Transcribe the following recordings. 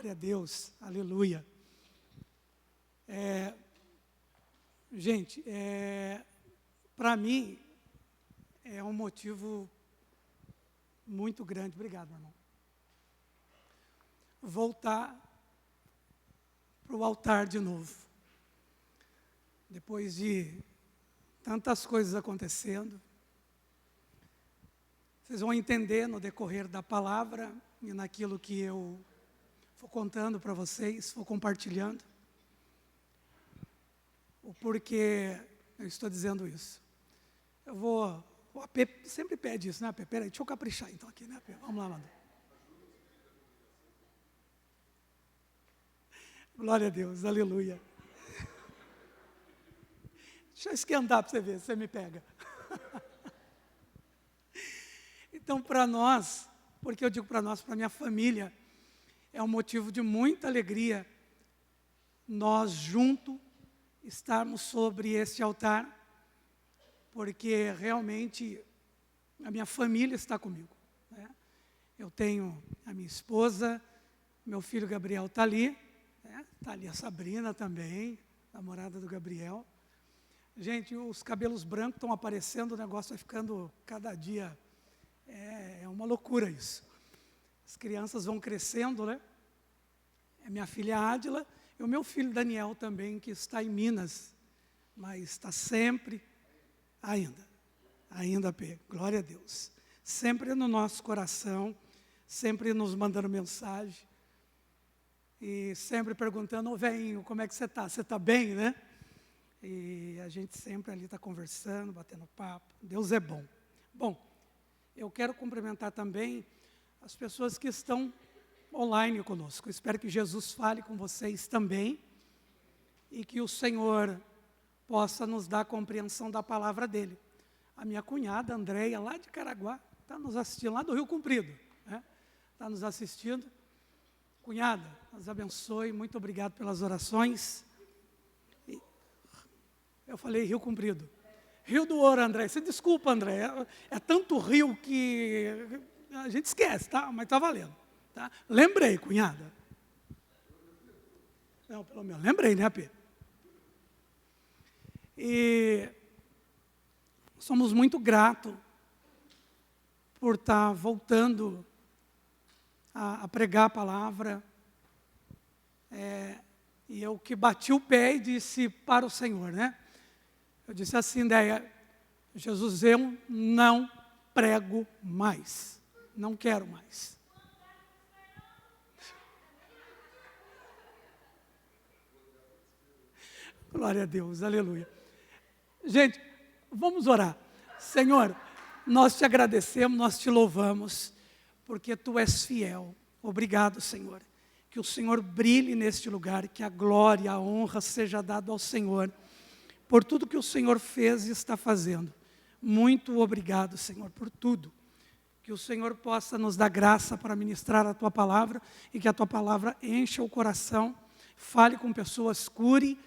Glória a Deus, aleluia. Gente, para mim, é um motivo muito grande, obrigado, meu irmão, voltar para o altar de novo. Depois de tantas coisas acontecendo, vocês vão entender no decorrer da palavra e naquilo que eu vou contando para vocês, vou compartilhando, o porquê eu estou dizendo isso. O AP sempre pede isso, né, AP? Peraí, deixa eu caprichar então aqui, né, AP? Vamos lá, mano. Glória a Deus, aleluia. Deixa eu esquentar para você ver, se você me pega. Então, para nós, porque eu digo para nós, para minha família, é um motivo de muita alegria nós juntos estarmos sobre este altar, porque realmente a minha família está comigo, né? Eu tenho a minha esposa, meu filho Gabriel está ali, né? Está ali a Sabrina também, namorada do Gabriel. Gente, os cabelos brancos estão aparecendo, o negócio vai ficando cada dia, é uma loucura isso. As crianças vão crescendo, né? É minha filha Ádila e o meu filho Daniel também, que está em Minas, mas está sempre, ainda, glória a Deus, sempre no nosso coração, sempre nos mandando mensagem, e sempre perguntando, ô velhinho, como é que você está? Você está bem, né? E a gente sempre ali está conversando, batendo papo. Deus é bom. Bom, eu quero cumprimentar também as pessoas que estão online conosco. Eu espero que Jesus fale com vocês também e que o Senhor possa nos dar a compreensão da palavra dele. A minha cunhada, Andréia, lá de Caraguá, está nos assistindo, lá do Rio Comprido, né? Está nos assistindo. Cunhada, Deus abençoe, muito obrigado pelas orações. Eu falei Rio Comprido. Rio do Ouro, André. Você desculpa, André. É tanto rio que a gente esquece, tá? Mas está valendo. Tá? Lembrei, cunhada. Não, pelo menos lembrei, né, Pedro? E somos muito gratos por estar voltando a pregar a palavra. E eu que bati o pé e disse para o Senhor, né? Eu disse assim, Déia, Jesus, eu não prego mais, não quero mais. Glória a Deus, aleluia. Gente, vamos orar. Senhor, nós te agradecemos, nós te louvamos, porque Tu és fiel. Obrigado, Senhor. Que o Senhor brilhe neste lugar, que a glória, a honra seja dada ao Senhor, por tudo que o Senhor fez e está fazendo. Muito obrigado, Senhor, por tudo. Que o Senhor possa nos dar graça para ministrar a Tua palavra e que a Tua palavra encha o coração, fale com pessoas, cure,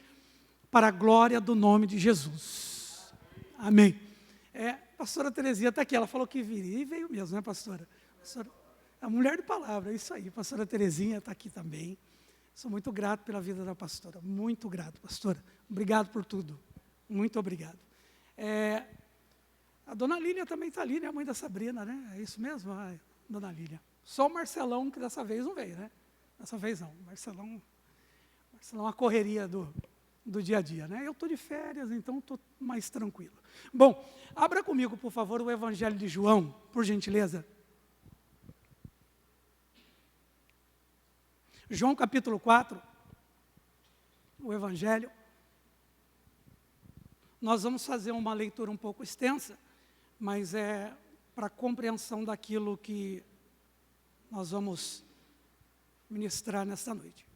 para a glória do nome de Jesus. Amém. A pastora Terezinha está aqui, ela falou que viria e veio mesmo, né, pastora? A mulher de palavra, é isso aí. A pastora Terezinha está aqui também. Sou muito grato pela vida da pastora, muito grato, pastora. Obrigado por tudo, muito obrigado. A dona Lília também está ali, né, a mãe da Sabrina, né? É isso mesmo, dona Lília. Só o Marcelão, que dessa vez não veio, né? Dessa vez não, Marcelão a correria do dia a dia, né? Eu estou de férias, então estou mais tranquilo. Bom, abra comigo, por favor, o Evangelho de João, por gentileza. João capítulo 4, o Evangelho. Nós vamos fazer uma leitura um pouco extensa, mas é para compreensão daquilo que nós vamos ministrar nesta noite.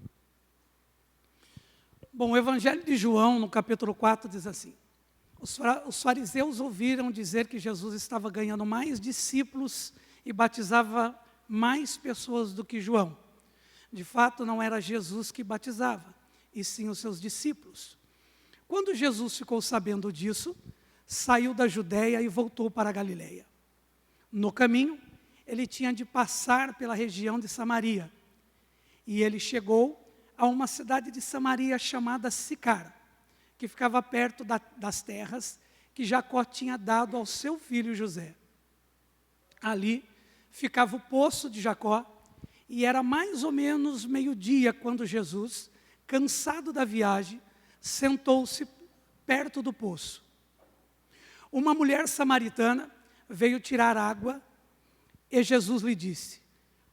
Bom, o Evangelho de João, no capítulo 4, diz assim: os fariseus ouviram dizer que Jesus estava ganhando mais discípulos e batizava mais pessoas do que João. De fato, não era Jesus que batizava, e sim os seus discípulos. Quando Jesus ficou sabendo disso, saiu da Judéia e voltou para a Galileia. No caminho, ele tinha de passar pela região de Samaria. E ele chegou a uma cidade de Samaria chamada Sicar, que ficava perto das terras que Jacó tinha dado ao seu filho José. Ali ficava o poço de Jacó, e era mais ou menos meio-dia quando Jesus, cansado da viagem, sentou-se perto do poço. Uma mulher samaritana veio tirar água e Jesus lhe disse: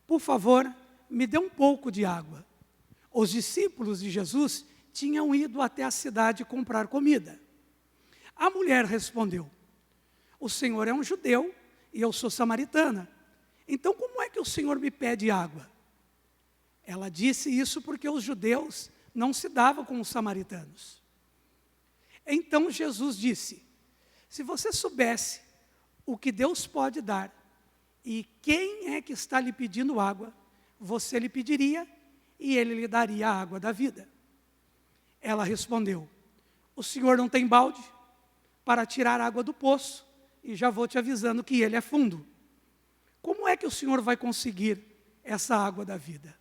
por favor, me dê um pouco de água. Os discípulos de Jesus tinham ido até a cidade comprar comida. A mulher respondeu: o Senhor é um judeu e eu sou samaritana. Então como é que o Senhor me pede água? Ela disse isso porque os judeus não se davam com os samaritanos. Então Jesus disse: se você soubesse o que Deus pode dar e quem é que está lhe pedindo água, você lhe pediria e ele lhe daria a água da vida. Ela respondeu: o senhor não tem balde para tirar água do poço, e já vou te avisando que ele é fundo. Como é que o senhor vai conseguir essa água da vida?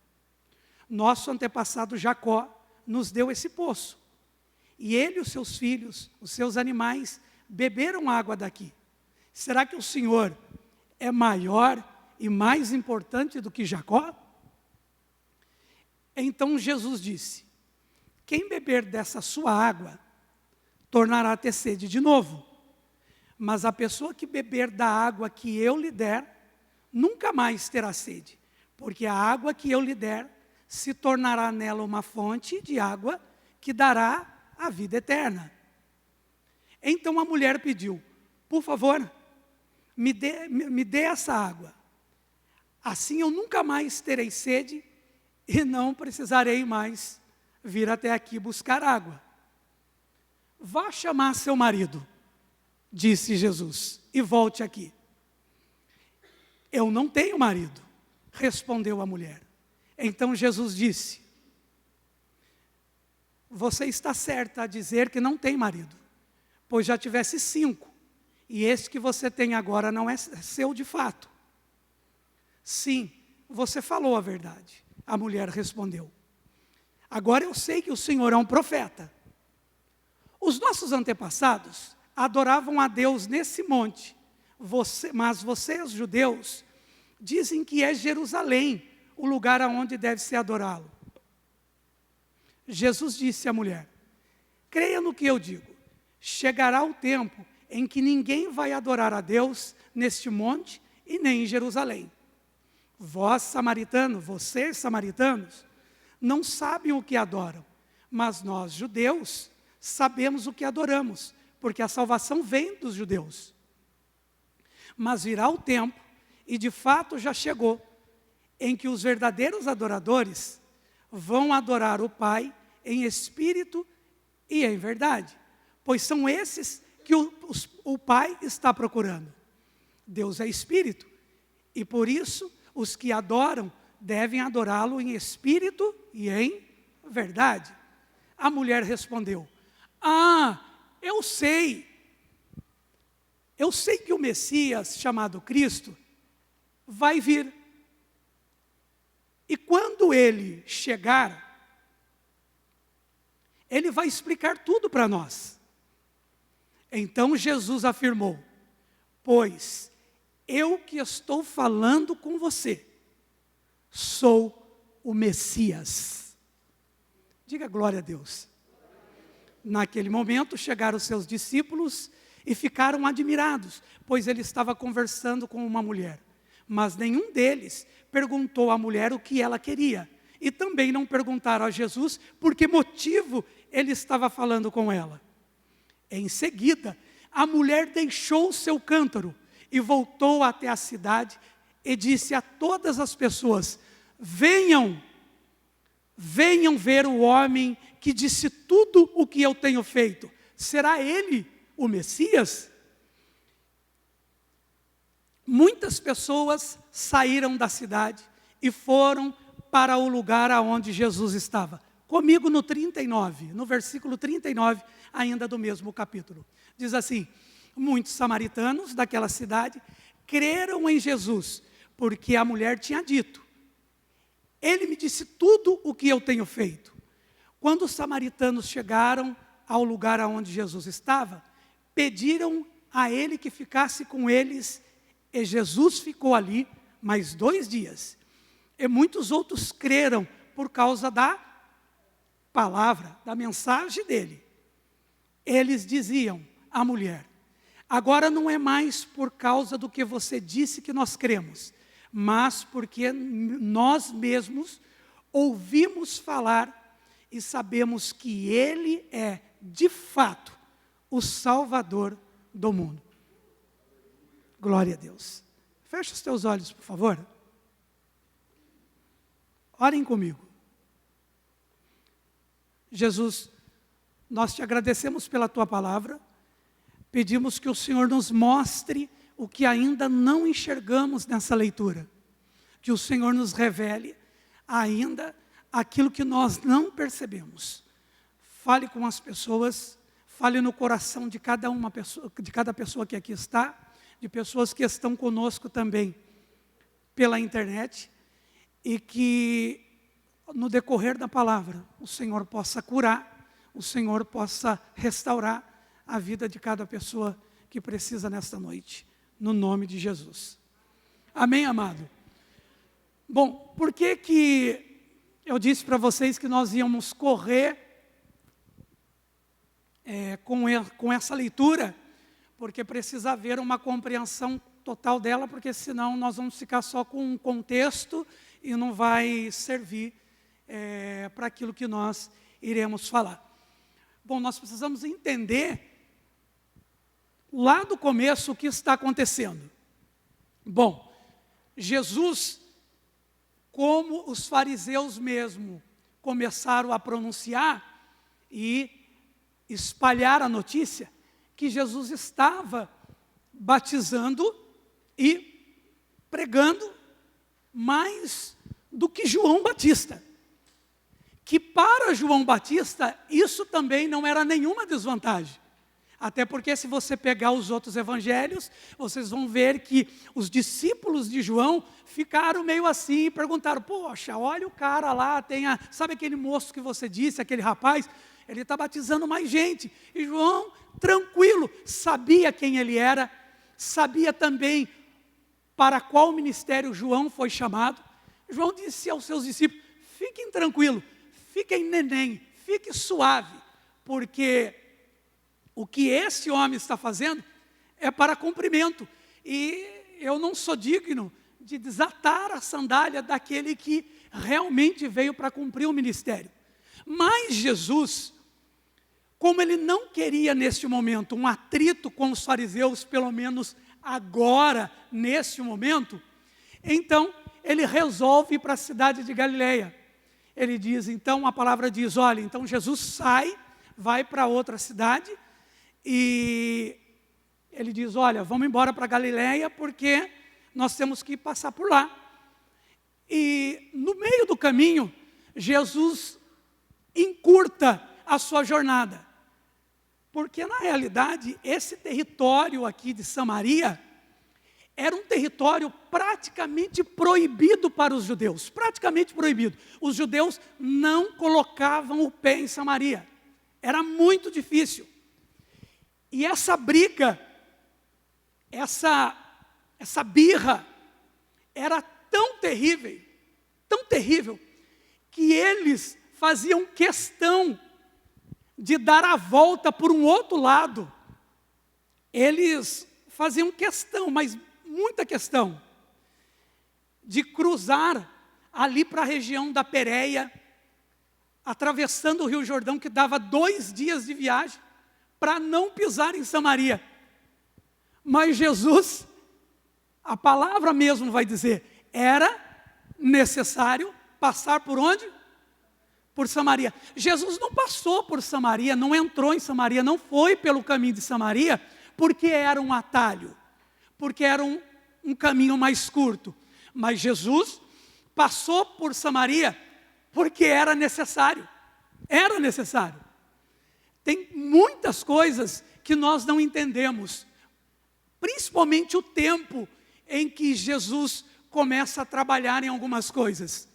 Nosso antepassado Jacó nos deu esse poço, e ele e os seus filhos, os seus animais, beberam água daqui. Será que o senhor é maior e mais importante do que Jacó? Então Jesus disse: quem beber dessa sua água, tornará a ter sede de novo. Mas a pessoa que beber da água que eu lhe der, nunca mais terá sede, porque a água que eu lhe der, se tornará nela uma fonte de água que dará a vida eterna. Então a mulher pediu: por favor, me dê essa água. Assim eu nunca mais terei sede e não precisarei mais vir até aqui buscar água. Vá chamar seu marido, disse Jesus, e volte aqui. Eu não tenho marido, respondeu a mulher. Então Jesus disse: você está certa a dizer que não tem marido, pois já tivesse 5, e esse que você tem agora não é seu de fato. Sim, você falou a verdade, a mulher respondeu. Agora eu sei que o Senhor é um profeta. Os nossos antepassados adoravam a Deus nesse monte, mas vocês, judeus, dizem que é Jerusalém o lugar aonde deve se adorá-lo. Jesus disse à mulher: creia no que eu digo, chegará o tempo em que ninguém vai adorar a Deus neste monte e nem em Jerusalém. Vocês samaritanos, não sabem o que adoram, mas nós, judeus, sabemos o que adoramos, porque a salvação vem dos judeus. Mas virá o tempo, e de fato já chegou, em que os verdadeiros adoradores vão adorar o Pai em espírito e em verdade, pois são esses que o Pai está procurando. Deus é espírito, e por isso os que adoram devem adorá-lo em espírito e em verdade. A mulher respondeu: eu sei que o Messias, chamado Cristo, vai vir. E quando ele chegar, ele vai explicar tudo para nós. Então Jesus afirmou: pois eu que estou falando com você, sou o Messias. Diga glória a Deus. Naquele momento chegaram os seus discípulos e ficaram admirados, pois ele estava conversando com uma mulher. Mas nenhum deles perguntou à mulher o que ela queria. E também não perguntaram a Jesus por que motivo ele estava falando com ela. Em seguida, a mulher deixou o seu cântaro e voltou até a cidade e disse a todas as pessoas: venham ver o homem que disse tudo o que eu tenho feito. Será ele o Messias? Muitas pessoas saíram da cidade e foram para o lugar aonde Jesus estava. Comigo no 39, no versículo 39, ainda do mesmo capítulo. Diz assim: muitos samaritanos daquela cidade creram em Jesus, porque a mulher tinha dito: Ele me disse tudo o que eu tenho feito. Quando os samaritanos chegaram ao lugar onde Jesus estava, pediram a ele que ficasse com eles, e Jesus ficou ali mais 2 dias. E muitos outros creram por causa da palavra, da mensagem dele. Eles diziam à mulher: agora não é mais por causa do que você disse que nós cremos, mas porque nós mesmos ouvimos falar e sabemos que Ele é, de fato, o Salvador do mundo. Glória a Deus. Feche os teus olhos, por favor. Orem comigo. Jesus, nós te agradecemos pela tua palavra. Pedimos que o Senhor nos mostre o que ainda não enxergamos nessa leitura. Que o Senhor nos revele ainda aquilo que nós não percebemos. Fale com as pessoas, fale no coração de cada pessoa que aqui está, de pessoas que estão conosco também pela internet, e que no decorrer da palavra o Senhor possa curar, o Senhor possa restaurar a vida de cada pessoa que precisa nesta noite, no nome de Jesus. Amém, amado? Bom, por que eu disse para vocês que nós íamos correr com essa leitura? Porque precisa haver uma compreensão total dela, porque senão nós vamos ficar só com um contexto e não vai servir para aquilo que nós iremos falar. Bom, nós precisamos entender lá do começo o que está acontecendo. Bom, Jesus, como os fariseus mesmo começaram a pronunciar e espalhar a notícia, que Jesus estava batizando e pregando mais do que João Batista. Que para João Batista, isso também não era nenhuma desvantagem. Até porque se você pegar os outros evangelhos, vocês vão ver que os discípulos de João ficaram meio assim e perguntaram: poxa, olha o cara lá, sabe aquele moço que você disse, aquele rapaz? Ele está batizando mais gente. E João, tranquilo, sabia quem ele era, sabia também para qual ministério João foi chamado. João disse aos seus discípulos: fiquem tranquilos, fiquem neném, fiquem suave, porque o que esse homem está fazendo é para cumprimento. E eu não sou digno de desatar a sandália daquele que realmente veio para cumprir o ministério. Mas Jesus, como ele não queria neste momento um atrito com os fariseus, pelo menos agora, neste momento, então ele resolve ir para a cidade de Galileia. Ele diz, então a palavra diz, olha, então Jesus sai, vai para outra cidade, e ele diz, olha, vamos embora para Galileia, porque nós temos que passar por lá. E no meio do caminho, Jesus encurta a sua jornada. Porque na realidade, esse território aqui de Samaria era um território praticamente proibido para os judeus. Praticamente proibido. Os judeus não colocavam o pé em Samaria. Era muito difícil. E essa briga, essa birra, era tão terrível, que eles faziam questão de dar a volta por um outro lado. Eles faziam questão, mas muita questão, de cruzar ali para a região da Pérea, atravessando o Rio Jordão, que dava 2 dias de viagem, para não pisar em Samaria. Mas Jesus, a palavra mesmo vai dizer, era necessário passar por onde? Por Samaria. Jesus não passou por Samaria, não entrou em Samaria, não foi pelo caminho de Samaria, porque era um atalho, porque era um caminho mais curto. Mas Jesus passou por Samaria porque era necessário. Era necessário. Tem muitas coisas que nós não entendemos, principalmente o tempo em que Jesus começa a trabalhar em algumas coisas.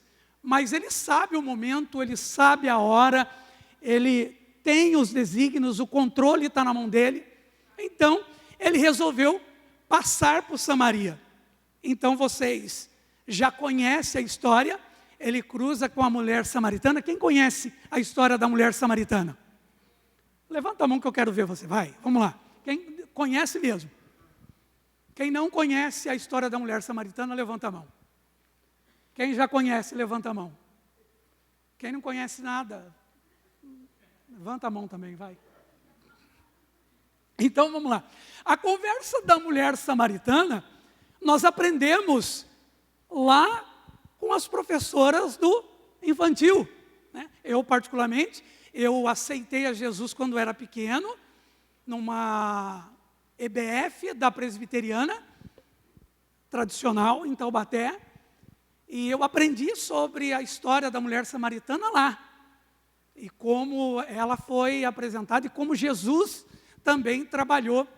mas Ele sabe o momento, Ele sabe a hora, Ele tem os desígnios, o controle está na mão dEle. Então, Ele resolveu passar por Samaria. Então, vocês já conhecem a história. Ele cruza com a mulher samaritana. Quem conhece a história da mulher samaritana? Levanta a mão que eu quero ver você. Vai, vamos lá. Quem conhece mesmo? Quem não conhece a história da mulher samaritana, levanta a mão. Quem já conhece, levanta a mão. Quem não conhece nada, levanta a mão também, vai. Então, vamos lá. A conversa da mulher samaritana, nós aprendemos lá com as professoras do infantil, né? Eu, particularmente, eu aceitei a Jesus quando era pequeno, numa EBF da presbiteriana, tradicional, em Taubaté, e eu aprendi sobre a história da mulher samaritana lá, e como ela foi apresentada, e como Jesus também trabalhou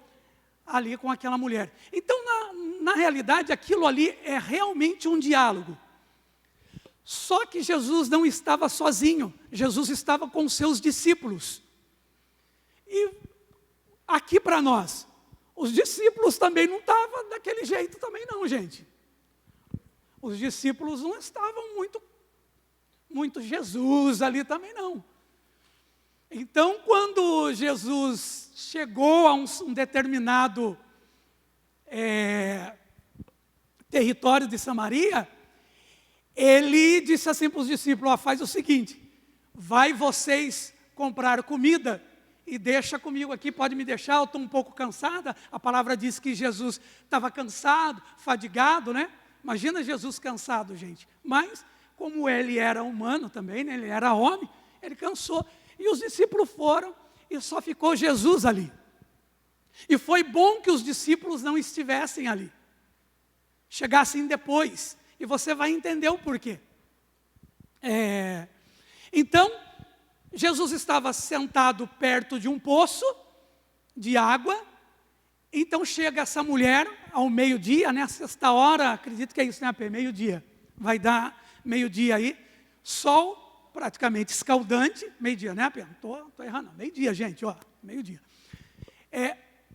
ali com aquela mulher. Então, na realidade, aquilo ali é realmente um diálogo. Só que Jesus não estava sozinho, Jesus estava com os seus discípulos. E aqui para nós, os discípulos também não estavam daquele jeito também não, gente. Os discípulos não estavam muito Jesus ali também não. Então, quando Jesus chegou a um determinado território de Samaria, Ele disse assim para os discípulos: faz o seguinte, vai vocês comprar comida e deixa comigo aqui, pode me deixar, eu estou um pouco cansada. A palavra diz que Jesus estava cansado, fadigado, né? Imagina Jesus cansado, gente. Mas, como Ele era humano também, né? Ele era homem, Ele cansou. E os discípulos foram e só ficou Jesus ali. E foi bom que os discípulos não estivessem ali, chegassem depois. E você vai entender o porquê. Então, Jesus estava sentado perto de um poço de água. Então chega essa mulher ao meio-dia, né? Sexta hora, acredito que é isso, né, AP? Meio-dia. Vai dar meio-dia aí. Sol praticamente escaldante. Meio-dia, né, AP? Não estou errando, não. Meio-dia, gente, ó. Meio-dia.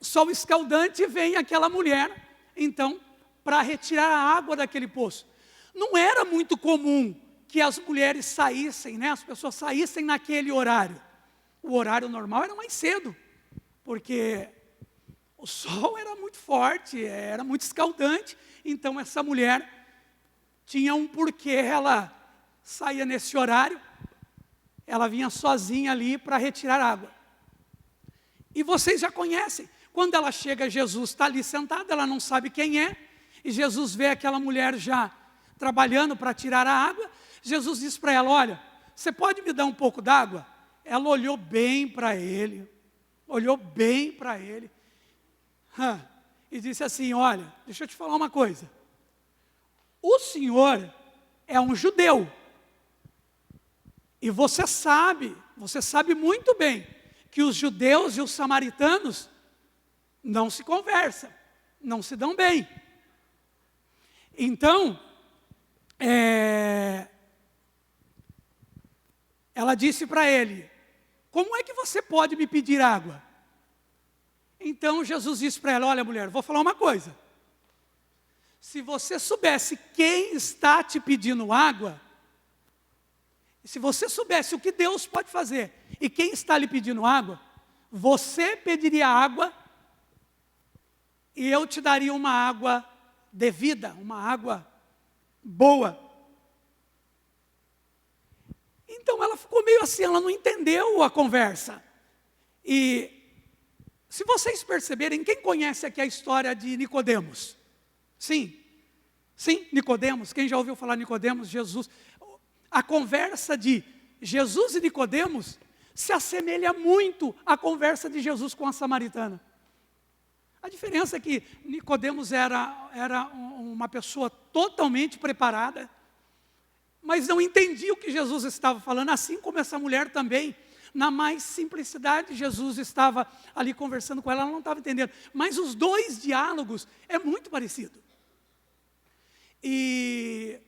Sol escaldante, vem aquela mulher, então, para retirar a água daquele poço. Não era muito comum que as mulheres saíssem, né? As pessoas saíssem naquele horário. O horário normal era mais cedo, porque o sol era muito forte, era muito escaldante. Então essa mulher tinha um porquê, ela saía nesse horário, ela vinha sozinha ali para retirar água. E vocês já conhecem, quando ela chega, Jesus está ali sentado, ela não sabe quem é, e Jesus vê aquela mulher já trabalhando para tirar a água. Jesus diz para ela: olha, você pode me dar um pouco d'água? Ela olhou bem para ele, e disse assim: olha, deixa eu te falar uma coisa, o senhor é um judeu, e você sabe muito bem, que os judeus e os samaritanos não se conversam, não se dão bem. Então, ela disse para ele: como é que você pode me pedir água? Então Jesus disse para ela: olha, mulher, vou falar uma coisa. Se você soubesse quem está te pedindo água, se você soubesse o que Deus pode fazer e quem está lhe pedindo água, você pediria água e eu te daria uma água devida, uma água boa. Então ela ficou meio assim, ela não entendeu a conversa. E se vocês perceberem, quem conhece aqui a história de Nicodemos? Sim, Nicodemos. Quem já ouviu falar de Nicodemos? Jesus. A conversa de Jesus e Nicodemos se assemelha muito à conversa de Jesus com a samaritana. A diferença é que Nicodemos era uma pessoa totalmente preparada, mas não entendia o que Jesus estava falando, assim como essa mulher também. Na mais simplicidade, Jesus estava ali conversando com ela, ela não estava entendendo. Mas os dois diálogos é muito parecido. E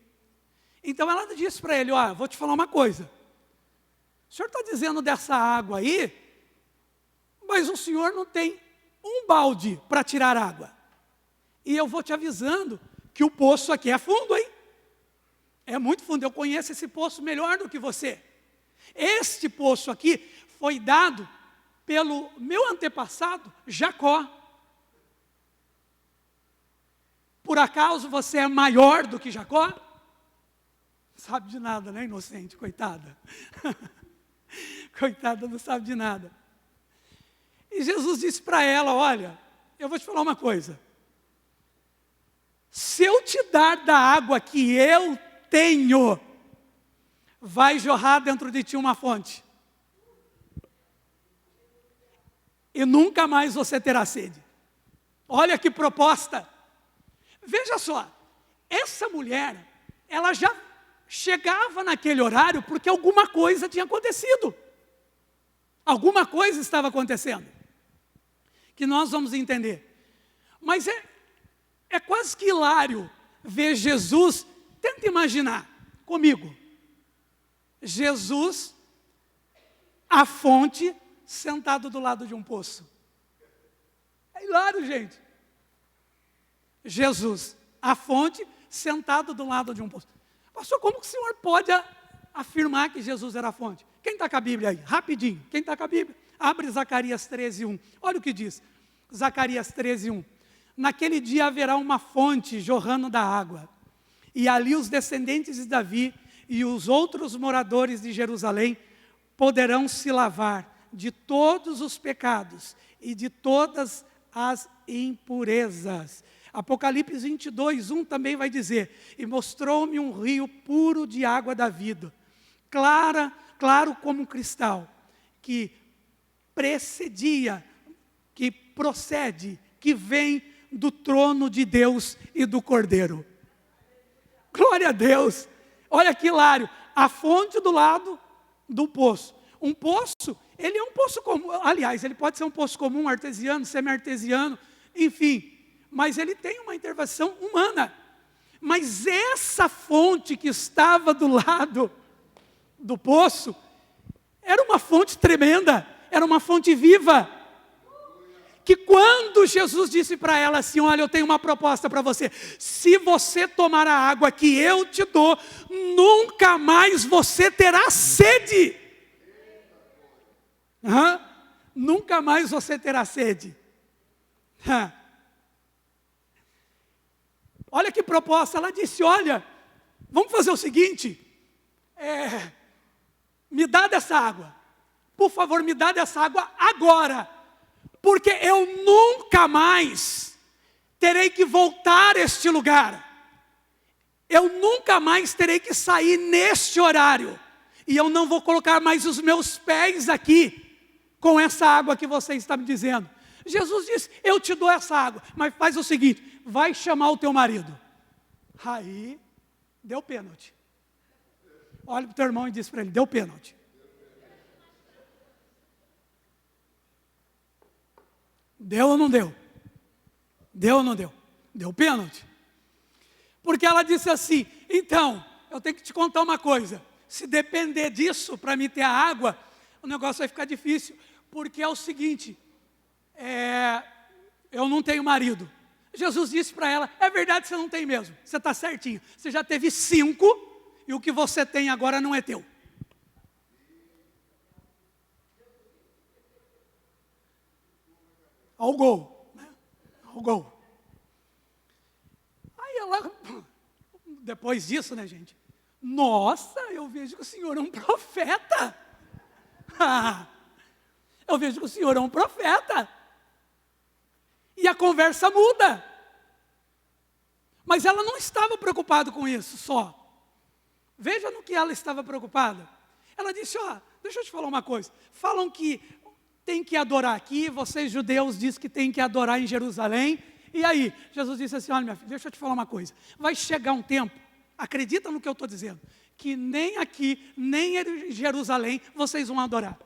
Então ela disse para ele, vou te falar uma coisa. O senhor está dizendo dessa água aí, mas o senhor não tem um balde para tirar água. E eu vou te avisando que o poço aqui é fundo, hein? É muito fundo, eu conheço esse poço melhor do que você. Este poço aqui foi dado pelo meu antepassado, Jacó. Por acaso você é maior do que Jacó? Não sabe de nada, né, inocente, coitada. Coitada, não sabe de nada. E Jesus disse para ela, olha, eu vou te falar uma coisa. Se eu te dar da água que eu tenho, vai jorrar dentro de ti uma fonte. E nunca mais você terá sede. Olha que proposta. Veja só, essa mulher, ela já chegava naquele horário porque alguma coisa tinha acontecido. Alguma coisa estava acontecendo. Que nós vamos entender. Mas é quase que hilário ver Jesus. Tenta imaginar comigo. Jesus, a fonte, sentado do lado de um poço. É hilário, gente. Jesus, a fonte, sentado do lado de um poço. Pastor, como que o senhor pode afirmar que Jesus era a fonte? Quem está com a Bíblia aí? Rapidinho. Quem está com a Bíblia? Abre Zacarias 13:1. Olha o que diz. Zacarias 13:1. Naquele dia haverá uma fonte jorrando da água. E ali os descendentes de Davi e os outros moradores de Jerusalém poderão se lavar de todos os pecados e de todas as impurezas. Apocalipse 22:1 também vai dizer, e mostrou-me um rio puro de água da vida, claro como um cristal, que precedia, que procede, que vem do trono de Deus e do Cordeiro. Glória a Deus! Olha que hilário, a fonte do lado do poço. Um poço, ele é um poço comum, aliás, ele pode ser um poço comum, artesiano, semi-artesiano, enfim, mas ele tem uma intervenção humana. Mas essa fonte que estava do lado do poço, era uma fonte tremenda, era uma fonte viva, que quando Jesus disse para ela assim, olha, eu tenho uma proposta para você, se você tomar a água que eu te dou, nunca mais você terá sede. Nunca mais você terá sede. Olha que proposta, ela disse, olha, vamos fazer o seguinte, me dá dessa água, por favor, me dá dessa água agora, porque eu nunca mais terei que voltar a este lugar, eu nunca mais terei que sair neste horário, e eu não vou colocar mais os meus pés aqui, com essa água que você está me dizendo. Jesus disse, eu te dou essa água, mas faz o seguinte, vai chamar o teu marido. Aí, deu pênalti. Olha para o teu irmão e diz para ele, deu pênalti. Deu ou não deu? Deu ou não deu? Deu pênalti. Porque ela disse assim, então, eu tenho que te contar uma coisa, se depender disso para me ter a água, o negócio vai ficar difícil, porque é o seguinte, eu não tenho marido. Jesus disse para ela, é verdade, você não tem mesmo, você está certinho, você já teve 5, e o que você tem agora não é teu. Ao gol, né? Ao gol. Aí ela, depois disso, né, gente? Nossa, eu vejo que o senhor é um profeta. Eu vejo que o senhor é um profeta. E a conversa muda. Mas ela não estava preocupada com isso só. Veja no que ela estava preocupada. Ela disse, deixa eu te falar uma coisa. Falam que tem que adorar aqui, vocês judeus dizem que tem que adorar em Jerusalém. E aí, Jesus disse assim, olha minha filha, deixa eu te falar uma coisa. Vai chegar um tempo, acredita no que eu estou dizendo, que nem aqui, nem em Jerusalém, vocês vão adorar.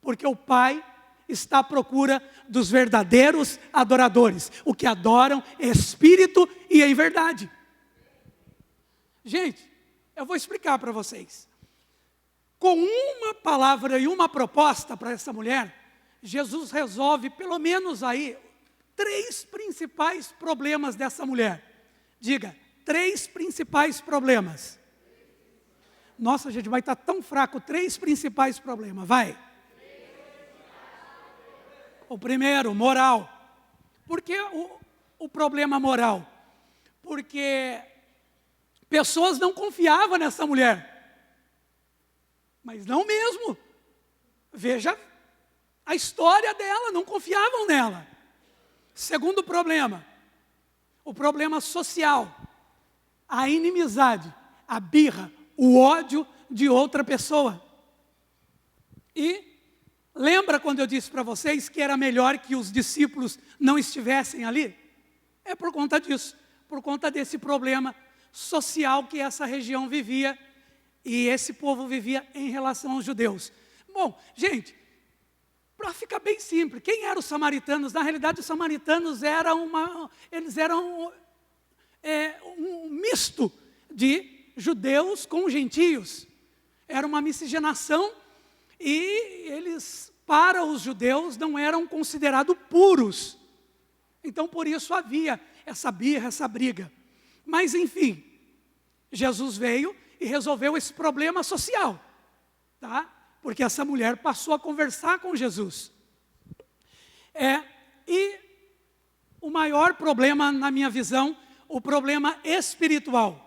Porque o Pai está à procura dos verdadeiros adoradores, o que adoram em espírito e em verdade. Gente, Eu vou explicar para vocês. Com uma palavra e uma proposta para essa mulher, Jesus resolve pelo menos aí 3 principais problemas dessa mulher. Diga, 3 principais problemas. Nossa, gente, vai estar tão fraco, 3 principais problemas, vai. O primeiro, moral. Por que o problema moral? Porque pessoas não confiavam nessa mulher. Mas não mesmo. Veja a história dela, não confiavam nela. Segundo problema, o problema social. A inimizade, a birra, o ódio de outra pessoa. E lembra quando eu disse para vocês que era melhor que os discípulos não estivessem ali? É por conta disso, por conta desse problema social que essa região vivia e esse povo vivia em relação aos judeus. Bom, gente, para ficar bem simples, quem eram os samaritanos? Na realidade, os samaritanos eram um misto de judeus com gentios. Era uma miscigenação e eles, para os judeus, não eram considerados puros. Então, por isso havia essa birra, essa briga. Mas, enfim, Jesus veio e resolveu esse problema social, tá? Porque essa mulher passou a conversar com Jesus. E o maior problema, na minha visão, o problema espiritual.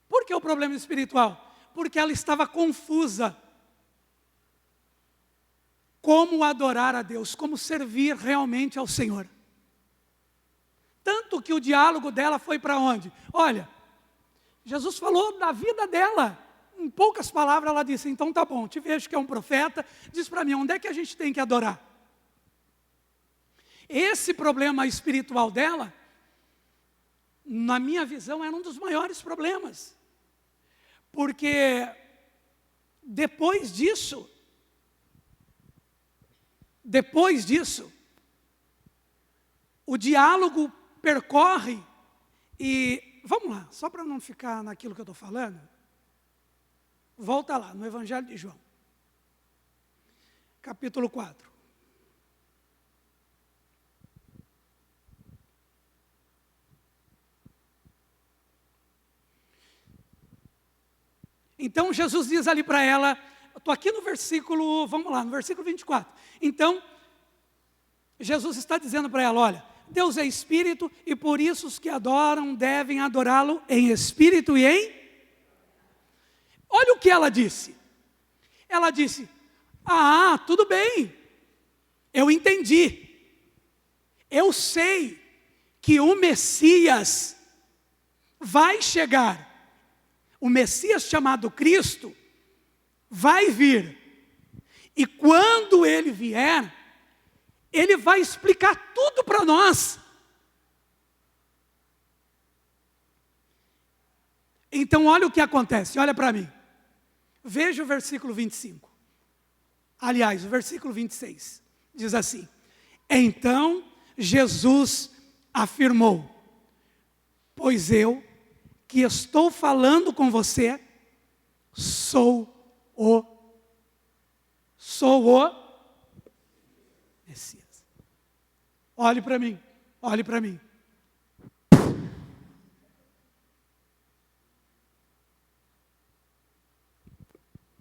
Por que o problema espiritual? Porque ela estava confusa. Como adorar a Deus, como servir realmente ao Senhor. Tanto que o diálogo dela foi para onde? Olha, Jesus falou da vida dela. Em poucas palavras ela disse, então tá bom, te vejo que é um profeta, diz para mim, onde é que a gente tem que adorar? Esse problema espiritual dela, na minha visão, era um dos maiores problemas. Porque depois disso, o diálogo percorre e, vamos lá, só para não ficar naquilo que eu estou falando, volta lá, no Evangelho de João, capítulo 4. Então Jesus diz ali para ela, estou aqui no versículo, vamos lá, no versículo 24. Então, Jesus está dizendo para ela, olha, Deus é espírito e por isso os que adoram devem adorá-lo em espírito e em... Olha o que ela disse. Ela disse, tudo bem, eu entendi. Eu sei que o Messias vai chegar. O Messias chamado Cristo vai vir. E quando ele vier, ele vai explicar tudo para nós. Então olha o que acontece, olha para mim. Veja o versículo 25. Aliás, o versículo 26. Diz assim, então Jesus afirmou, pois eu que estou falando com você, sou o Messias. Olhe para mim, olhe para mim.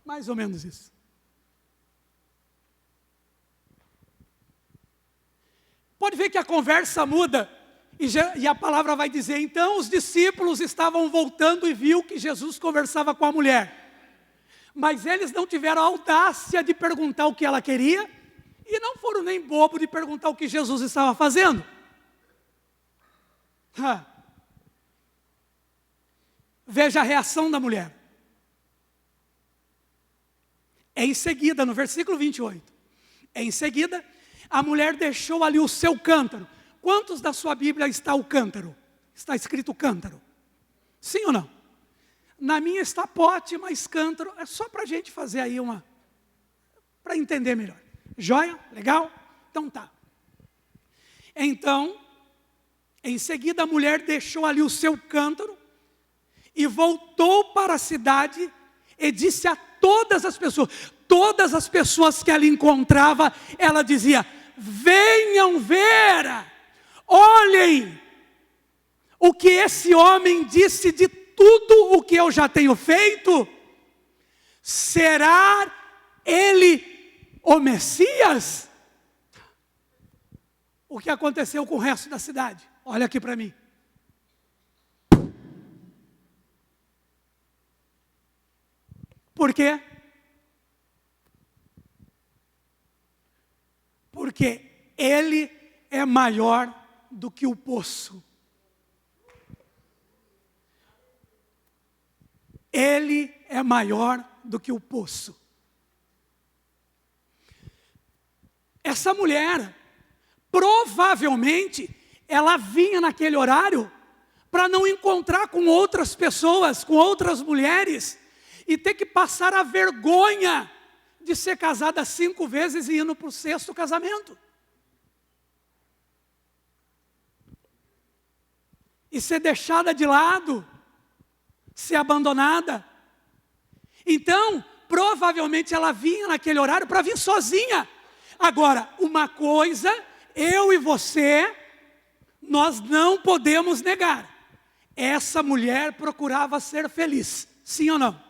Mais ou menos isso. Pode ver que a conversa muda. E a palavra vai dizer, então os discípulos estavam voltando e viu que Jesus conversava com a mulher. Mas eles não tiveram a audácia de perguntar o que ela queria e não foram nem bobo de perguntar o que Jesus estava fazendo. Veja a reação da mulher. Em seguida, no versículo 28, em seguida, a mulher deixou ali o seu cântaro. Quantos da sua Bíblia está o cântaro? Está escrito cântaro? Sim ou não? Na minha está pote, mas cântaro é só para a gente fazer aí para entender melhor. Joia? Legal? Então tá. Então, em seguida a mulher deixou ali o seu cântaro e voltou para a cidade e disse a todas as pessoas que ela encontrava, ela dizia: venham ver, olhem o que esse homem disse de tudo o que eu já tenho feito. Será ele o Messias? O que aconteceu com o resto da cidade? Olha aqui para mim. Por quê? Porque ele é maior do que o poço. Ele é maior do que o poço. Essa mulher, provavelmente, ela vinha naquele horário para não encontrar com outras pessoas, com outras mulheres, e ter que passar a vergonha de ser casada 5 vezes e indo para o 6º casamento. E ser deixada de lado, ser abandonada. Então, provavelmente ela vinha naquele horário para vir sozinha. Agora, uma coisa, eu e você, nós não podemos negar. Essa mulher procurava ser feliz. Sim ou não?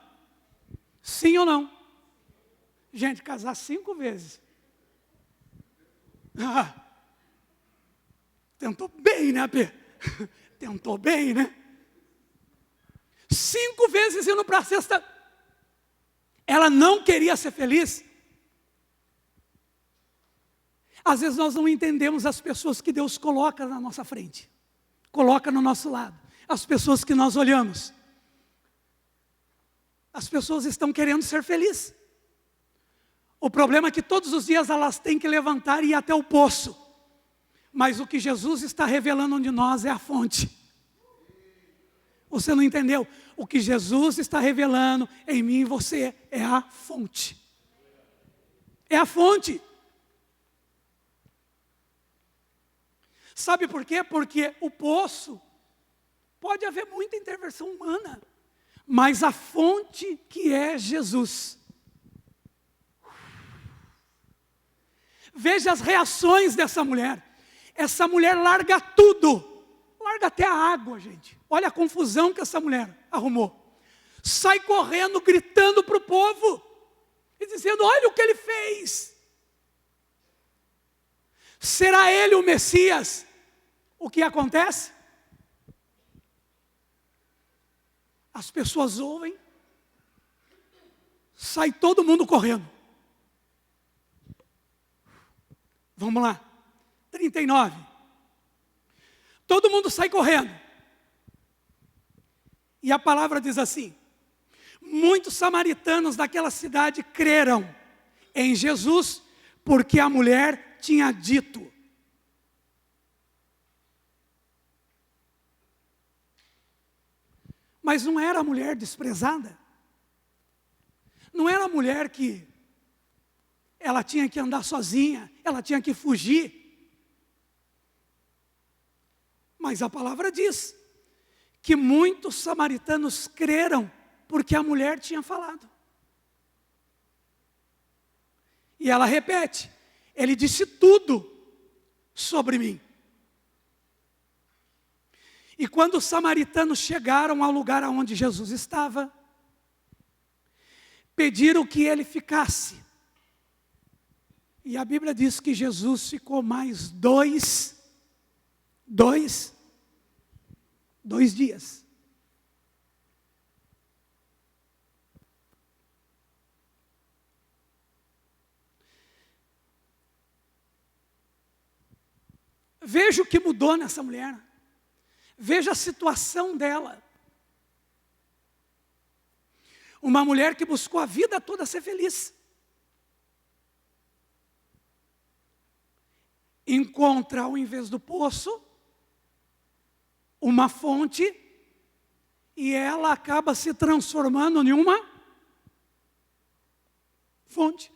Sim ou não? Gente, casar 5 vezes. Tentou bem, né, Pê? Tentou bem, né? 5 vezes indo para a 6ª. Ela não queria ser feliz. Às vezes nós não entendemos as pessoas que Deus coloca na nossa frente. Coloca no nosso lado. As pessoas que nós olhamos. As pessoas estão querendo ser felizes. O problema é que todos os dias elas têm que levantar e ir até o poço. Mas o que Jesus está revelando de nós é a fonte. Você não entendeu? O que Jesus está revelando em mim e você é a fonte. É a fonte. Sabe por quê? Porque o poço, pode haver muita intervenção humana, mas a fonte que é Jesus. Veja as reações dessa mulher. Essa mulher larga tudo. Larga até a água, gente. Olha a confusão que essa mulher arrumou. Sai correndo, gritando para o povo. E dizendo, olha o que ele fez. Será ele o Messias? O que acontece? As pessoas ouvem. Sai todo mundo correndo. Vamos lá. 39. Todo mundo sai correndo. E a palavra diz assim: muitos samaritanos daquela cidade creram em Jesus, porque a mulher tinha dito. Mas não era a mulher desprezada. Não era a mulher que ela tinha que andar sozinha, ela tinha que fugir. Mas a palavra diz que muitos samaritanos creram porque a mulher tinha falado. E ela repete, ele disse tudo sobre mim. E quando os samaritanos chegaram ao lugar onde Jesus estava, pediram que ele ficasse. E a Bíblia diz que Jesus ficou mais dois dias. Veja o que mudou nessa mulher. Veja a situação dela. Uma mulher que buscou a vida toda ser feliz. Encontra, ao invés do poço, uma fonte, e ela acaba se transformando em uma fonte.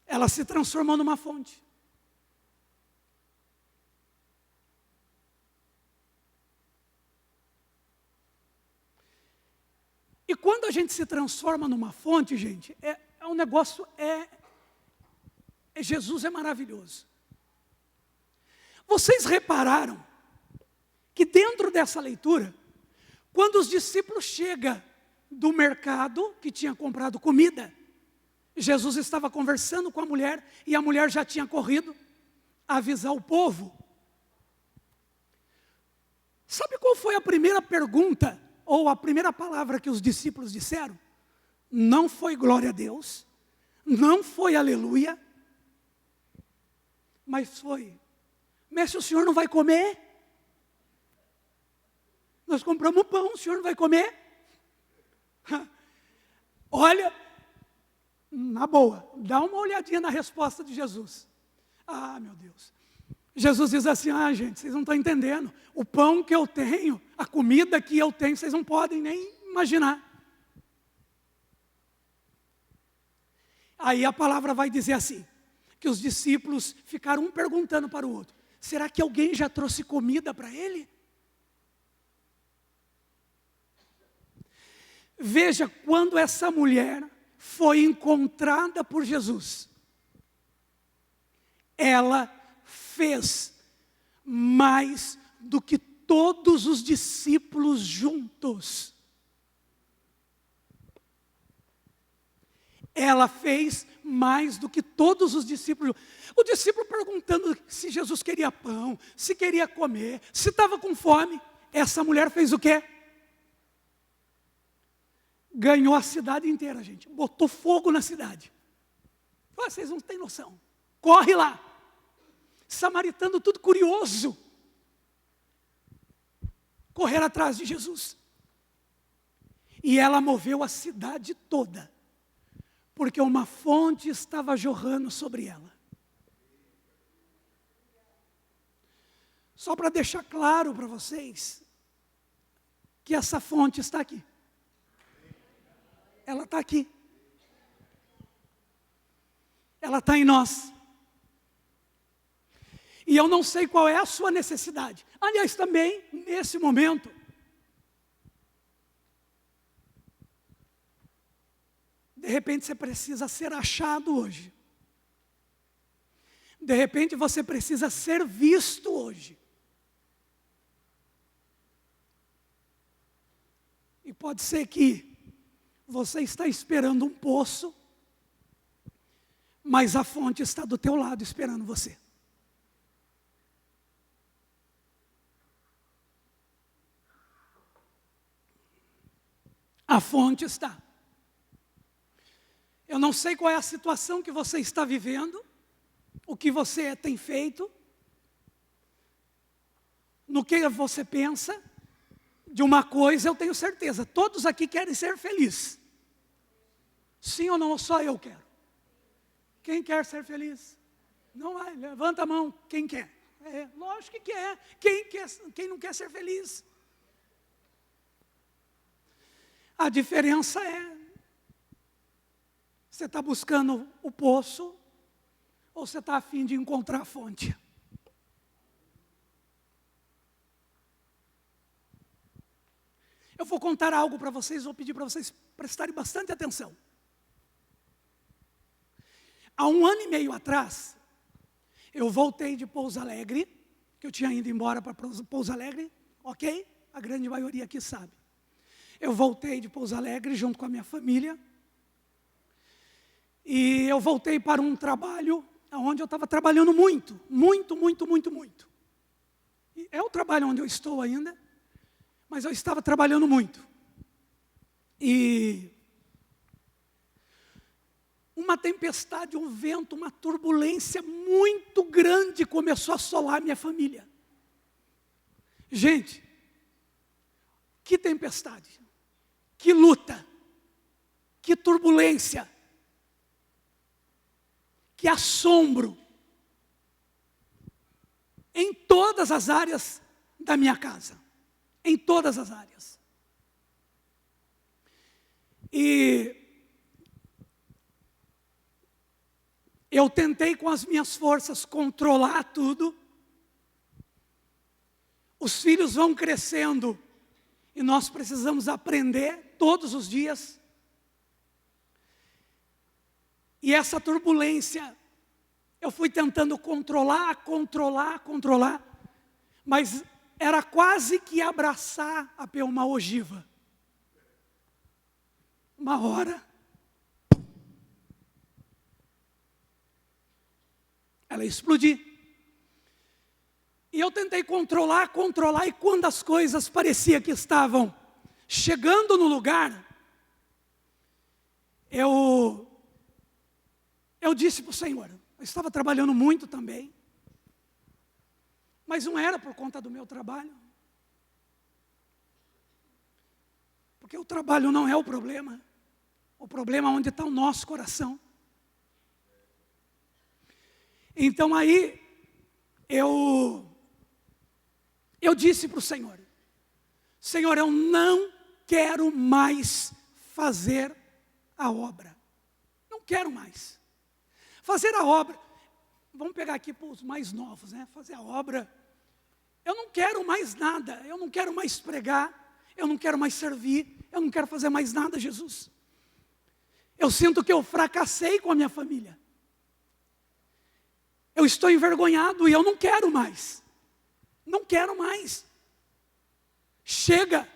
Ela se transformou numa fonte. quando a gente se transforma numa fonte, gente, é um negócio, Jesus é maravilhoso. Vocês repararam que dentro dessa leitura, quando os discípulos chegam do mercado, que tinha comprado comida, Jesus estava conversando com a mulher, e a mulher já tinha corrido a avisar o povo. Sabe qual foi a primeira pergunta, ou a primeira palavra que os discípulos disseram? Não foi glória a Deus, não foi aleluia, mas foi: mestre, o senhor não vai comer? Nós compramos pão, o senhor não vai comer? Olha, na boa, dá uma olhadinha na resposta de Jesus. Ah, meu Deus. Jesus diz assim: gente, vocês não estão entendendo. O pão que eu tenho, a comida que eu tenho, vocês não podem nem imaginar. Aí a palavra vai dizer assim, que os discípulos ficaram um perguntando para o outro: será que alguém já trouxe comida para ele? Veja, quando essa mulher foi encontrada por Jesus, ela fez mais do que todos os discípulos juntos. Ela fez mais do que todos os discípulos. O discípulo perguntando se Jesus queria pão, se queria comer, se estava com fome. Essa mulher fez o quê? Ganhou a cidade inteira, gente. Botou fogo na cidade. Vocês não têm noção. Corre lá. Samaritano tudo curioso. Correr atrás de Jesus. E ela moveu a cidade toda, porque uma fonte estava jorrando sobre ela. Só para deixar claro para vocês, que essa fonte está aqui. Ela está aqui. Ela está em nós. E eu não sei qual é a sua necessidade. Aliás, também, nesse momento, de repente você precisa ser achado hoje. De repente você precisa ser visto hoje. E pode ser que você está esperando um poço, mas a fonte está do teu lado esperando você. A fonte está. Eu não sei qual é a situação que você está vivendo, o que você tem feito, no que você pensa. De uma coisa eu tenho certeza, todos aqui querem ser felizes. Sim ou não, só eu quero. Quem quer ser feliz? Não vai, levanta a mão, quem quer? Lógico que quer. Quem não quer ser feliz? A diferença é, você está buscando o poço, ou você está a fim de encontrar a fonte? Eu vou contar algo para vocês, vou pedir para vocês prestarem bastante atenção. Há 1 ano e meio atrás, eu voltei de Pouso Alegre, que eu tinha ido embora para Pouso Alegre, ok? A grande maioria aqui sabe. Eu voltei de Pouso Alegre junto com a minha família, e eu voltei para um trabalho onde eu estava trabalhando muito. E é o trabalho onde eu estou ainda, mas eu estava trabalhando muito. E uma tempestade, um vento, uma turbulência muito grande começou a assolar a minha família. Gente, que tempestade, que luta, que turbulência, que assombro, em todas as áreas da minha casa. Em todas as áreas. E eu tentei com as minhas forças controlar tudo. Os filhos vão crescendo E nós precisamos aprender todos os dias. E essa turbulência, eu fui tentando controlar, mas era quase que abraçar uma ogiva. Uma hora, ela explodiu. E eu tentei controlar, e quando as coisas pareciam que estavam chegando no lugar, eu disse para o Senhor, eu estava trabalhando muito também, mas não era por conta do meu trabalho, porque o trabalho não é o problema é onde está o nosso coração. Então aí, eu disse para o Senhor, Senhor, eu não quero mais fazer a obra, não quero mais. Fazer a obra, vamos pegar aqui para os mais novos, né? Fazer a obra, eu não quero mais nada, eu não quero mais pregar, eu não quero mais servir, eu não quero fazer mais nada, Jesus. Eu sinto que eu fracassei com a minha família. Eu estou envergonhado e eu não quero mais. Não quero mais. Chega.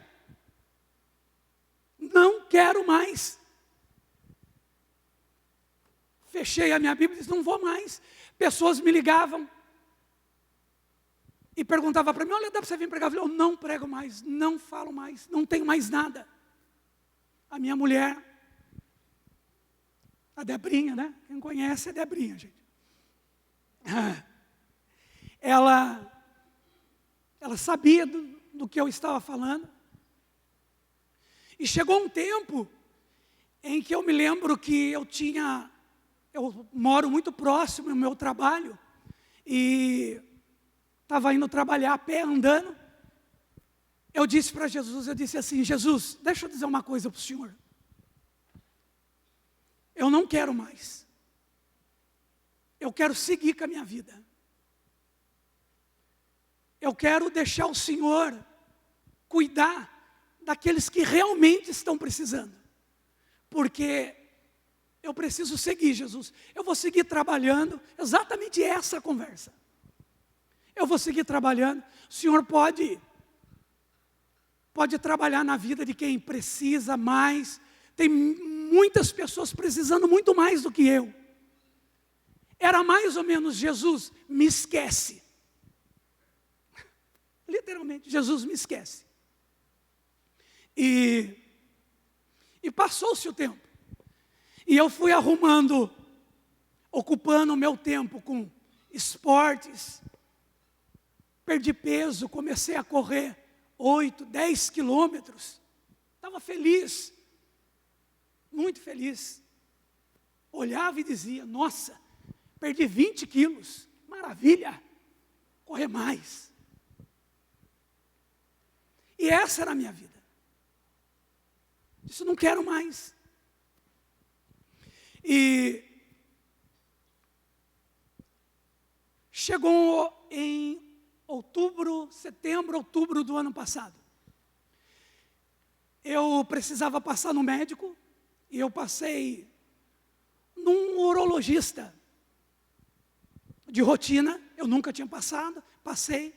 Não quero mais. Fechei a minha Bíblia e disse, não vou mais. Pessoas me ligavam e perguntavam para mim, olha, dá para você vir pregar? Eu falei, eu não prego mais, não falo mais, não tenho mais nada. A minha mulher, a Debrinha, né? Quem conhece é a Debrinha, gente. Ela sabia do que eu estava falando. E chegou um tempo em que eu me lembro que eu moro muito próximo do meu trabalho e estava indo trabalhar a pé, andando. Eu disse para Jesus, eu disse assim, Jesus, deixa eu dizer uma coisa para o Senhor. Eu não quero mais. Eu quero seguir com a minha vida. Eu quero deixar o Senhor cuidar daqueles que realmente estão precisando. Porque eu preciso seguir, Jesus. Eu vou seguir trabalhando, exatamente essa conversa. Eu vou seguir trabalhando. O Senhor pode trabalhar na vida de quem precisa mais. Tem muitas pessoas precisando muito mais do que eu. Era mais ou menos, Jesus, me esquece. Literalmente, Jesus me esquece. E passou-se o tempo. E eu fui ocupando o meu tempo com esportes. Perdi peso, comecei a correr 8, 10 quilômetros. Estava feliz, muito feliz. Olhava e dizia, nossa, perdi 20 quilos, maravilha, correr mais. E essa era a minha vida. Disse, não quero mais. E chegou em setembro, outubro do ano passado. Eu precisava passar no médico e eu passei num urologista de rotina. Eu nunca tinha passado, passei.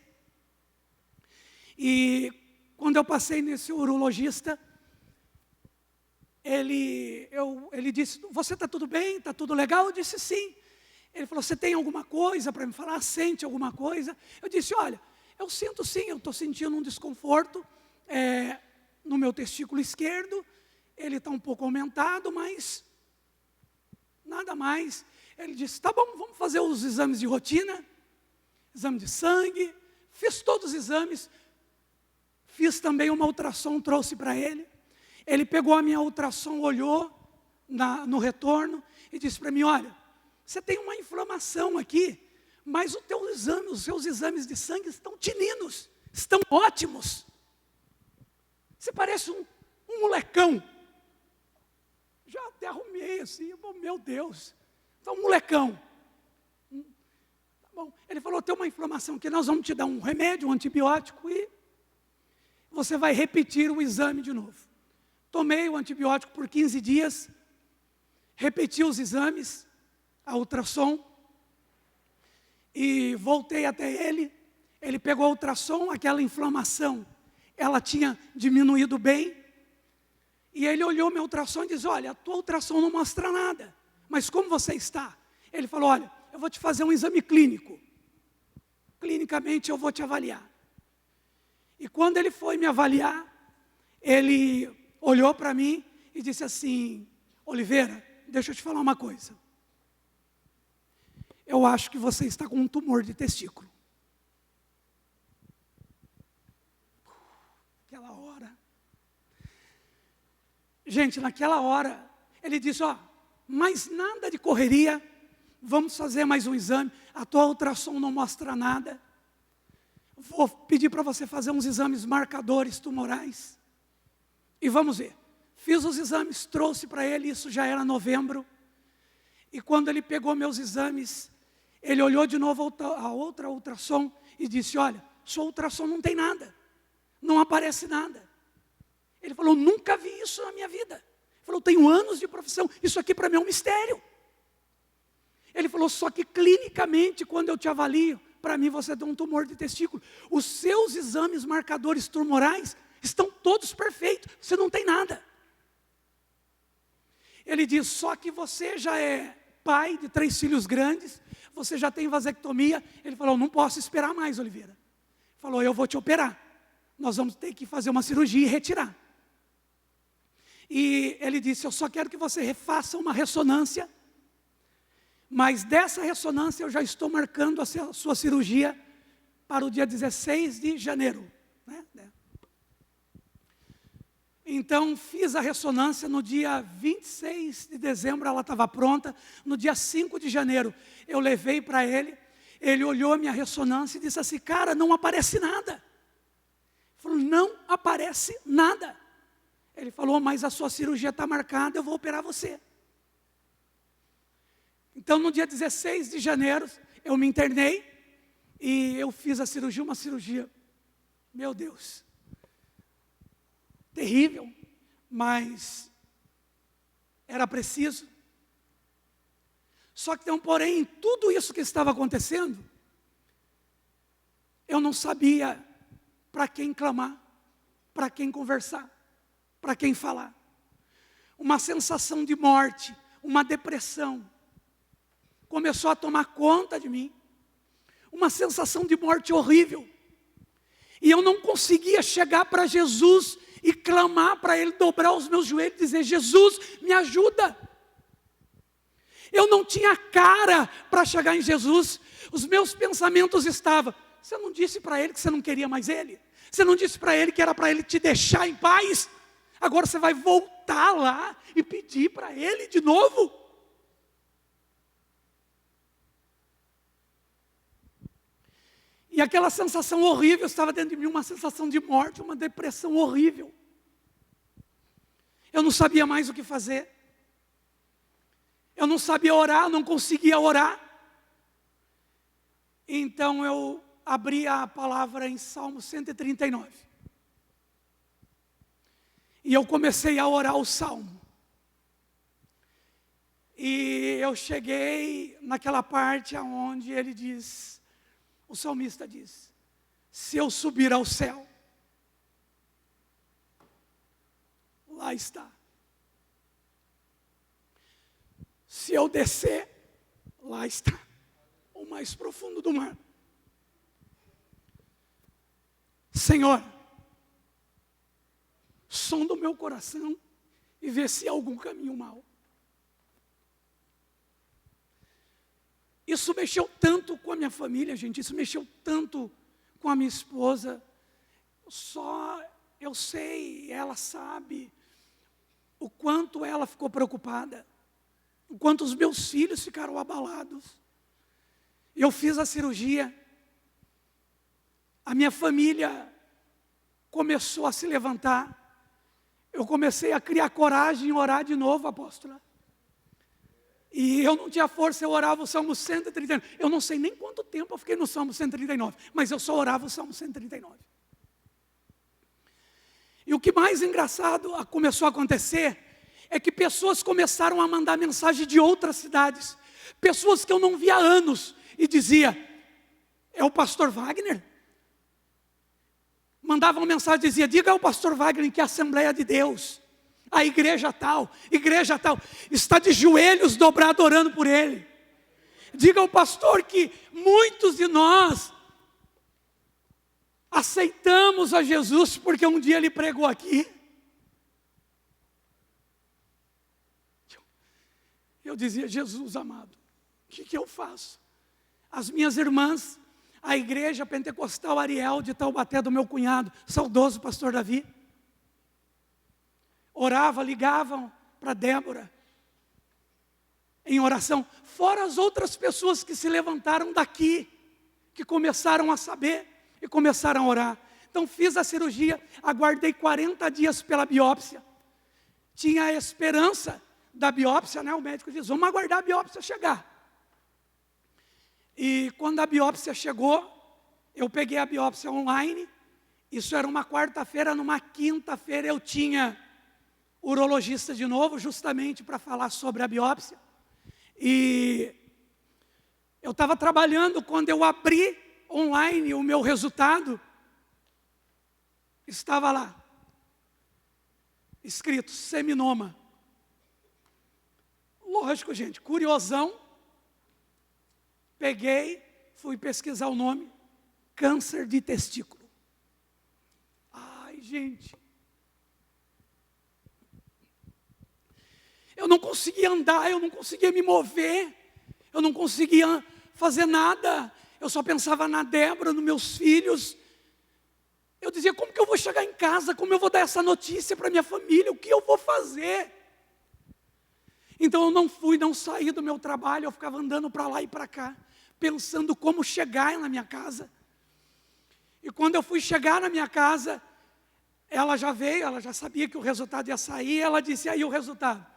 E quando eu passei nesse urologista, ele disse, você está tudo bem? Está tudo legal? Eu disse sim. Ele falou, você tem alguma coisa para me falar? Sente alguma coisa? Eu disse, olha, eu sinto sim, eu estou sentindo um desconforto no meu testículo esquerdo. Ele está um pouco aumentado, mas nada mais. Ele disse, tá bom, vamos fazer os exames de rotina. Exame de sangue. Fiz todos os exames. Fiz também uma ultrassom, trouxe para ele. Ele pegou a minha ultrassom, olhou no retorno e disse para mim, olha, você tem uma inflamação aqui, mas os seus exames de sangue estão tininos, estão ótimos. Você parece um molecão. Já até arrumei assim, meu Deus, então um molecão. Tá bom. Ele falou, tem uma inflamação aqui, nós vamos te dar um remédio, um antibiótico e você vai repetir o exame de novo. Tomei o antibiótico por 15 dias, repeti os exames, a ultrassom, e voltei até ele. Ele pegou a ultrassom, aquela inflamação, ela tinha diminuído bem. E ele olhou meu ultrassom e disse: olha, a tua ultrassom não mostra nada, mas como você está? Ele falou: olha, eu vou te fazer um exame clínico. Clinicamente eu vou te avaliar. E quando ele foi me avaliar, ele olhou para mim e disse assim: Oliveira, deixa eu te falar uma coisa. Eu acho que você está com um tumor de testículo. Aquela hora. Gente, naquela hora, ele disse: ó, mais nada de correria, vamos fazer mais um exame, a tua ultrassom não mostra nada. Vou pedir para você fazer uns exames marcadores tumorais. E vamos ver. Fiz os exames, trouxe para ele, isso já era novembro. E quando ele pegou meus exames, ele olhou de novo a outra ultrassom e disse: olha, sua ultrassom não tem nada, não aparece nada. Ele falou: nunca vi isso na minha vida. Ele falou: tenho anos de profissão, isso aqui para mim é um mistério. Ele falou: só que clinicamente, quando eu te avalio, para mim você tem um tumor de testículo. Os seus exames marcadores tumorais estão todos perfeitos, você não tem nada. Ele diz: só que você já é pai de 3 filhos grandes, você já tem vasectomia. Ele falou: não posso esperar mais, Oliveira. Ele falou: eu vou te operar, nós vamos ter que fazer uma cirurgia e retirar. E ele disse: eu só quero que você refaça uma ressonância, mas dessa ressonância eu já estou marcando a sua cirurgia para o dia 16 de janeiro. Então fiz a ressonância no dia 26 de dezembro, ela estava pronta. No dia 5 de janeiro eu levei para ele. Ele olhou a minha ressonância e disse assim: cara, não aparece nada. Ele falou: não aparece nada. Ele falou: mas a sua cirurgia está marcada, eu vou operar você. Então no dia 16 de janeiro eu me internei e eu fiz a cirurgia, uma cirurgia, meu Deus, terrível, mas era preciso. Só que tem um porém, em tudo isso que estava acontecendo, eu não sabia para quem clamar, para quem conversar, para quem falar. Uma sensação de morte, uma depressão, começou a tomar conta de mim. Uma sensação de morte horrível. E eu não conseguia chegar para Jesus e clamar para Ele, dobrar os meus joelhos e dizer: Jesus, me ajuda. Eu não tinha cara para chegar em Jesus. Os meus pensamentos estavam: você não disse para Ele que você não queria mais Ele? Você não disse para Ele que era para Ele te deixar em paz? Agora você vai voltar lá e pedir para Ele de novo? E aquela sensação horrível estava dentro de mim, uma sensação de morte, uma depressão horrível. Eu não sabia mais o que fazer. Eu não sabia orar, não conseguia orar. Então eu abri a palavra em Salmo 139. E eu comecei a orar o Salmo. E eu cheguei naquela parte onde ele diz, o salmista diz: se eu subir ao céu, lá está. Se eu descer, lá está, o mais profundo do mar. Senhor, sonda o meu coração e vê se há algum caminho mau. Isso mexeu tanto com a minha família, gente, isso mexeu tanto com a minha esposa. Só eu sei, ela sabe o quanto ela ficou preocupada, o quanto os meus filhos ficaram abalados. Eu fiz a cirurgia, a minha família começou a se levantar, eu comecei a criar coragem e orar de novo, apóstola. E eu não tinha força, eu orava o Salmo 139. Eu não sei nem quanto tempo eu fiquei no Salmo 139, mas eu só orava o Salmo 139. E o que mais engraçado começou a acontecer é que pessoas começaram a mandar mensagem de outras cidades, pessoas que eu não via há anos, e dizia: é o pastor Wagner? Mandavam mensagem, dizia: diga ao pastor Wagner que a Assembleia de Deus, a igreja tal, está de joelhos dobrado orando por ele. Diga ao pastor que muitos de nós aceitamos a Jesus porque um dia ele pregou aqui. Eu dizia: Jesus amado, o que eu faço? As minhas irmãs, a igreja pentecostal Ariel de Taubaté do meu cunhado, saudoso pastor Davi, orava, ligavam para Débora em oração, fora as outras pessoas que se levantaram daqui, que começaram a saber e começaram a orar. Então fiz a cirurgia, aguardei 40 dias pela biópsia, tinha a esperança da biópsia, né? O médico diz: vamos aguardar a biópsia chegar. E quando a biópsia chegou, eu peguei a biópsia online, isso era uma quarta-feira, numa quinta-feira eu tinha urologista de novo, justamente para falar sobre a biópsia. E eu estava trabalhando, quando eu abri online o meu resultado, estava lá, escrito seminoma. Lógico, gente, curiosão, peguei, fui pesquisar o nome, câncer de testículo. Ai, gente, eu não conseguia andar, eu não conseguia me mover, eu não conseguia fazer nada, eu só pensava na Débora, nos meus filhos. Eu dizia: como que eu vou chegar em casa, como eu vou dar essa notícia para minha família, o que eu vou fazer? Então eu não saí do meu trabalho, eu ficava andando para lá e para cá, pensando como chegar na minha casa. E quando eu fui chegar na minha casa, ela já veio, ela já sabia que o resultado ia sair, ela disse: aí o resultado?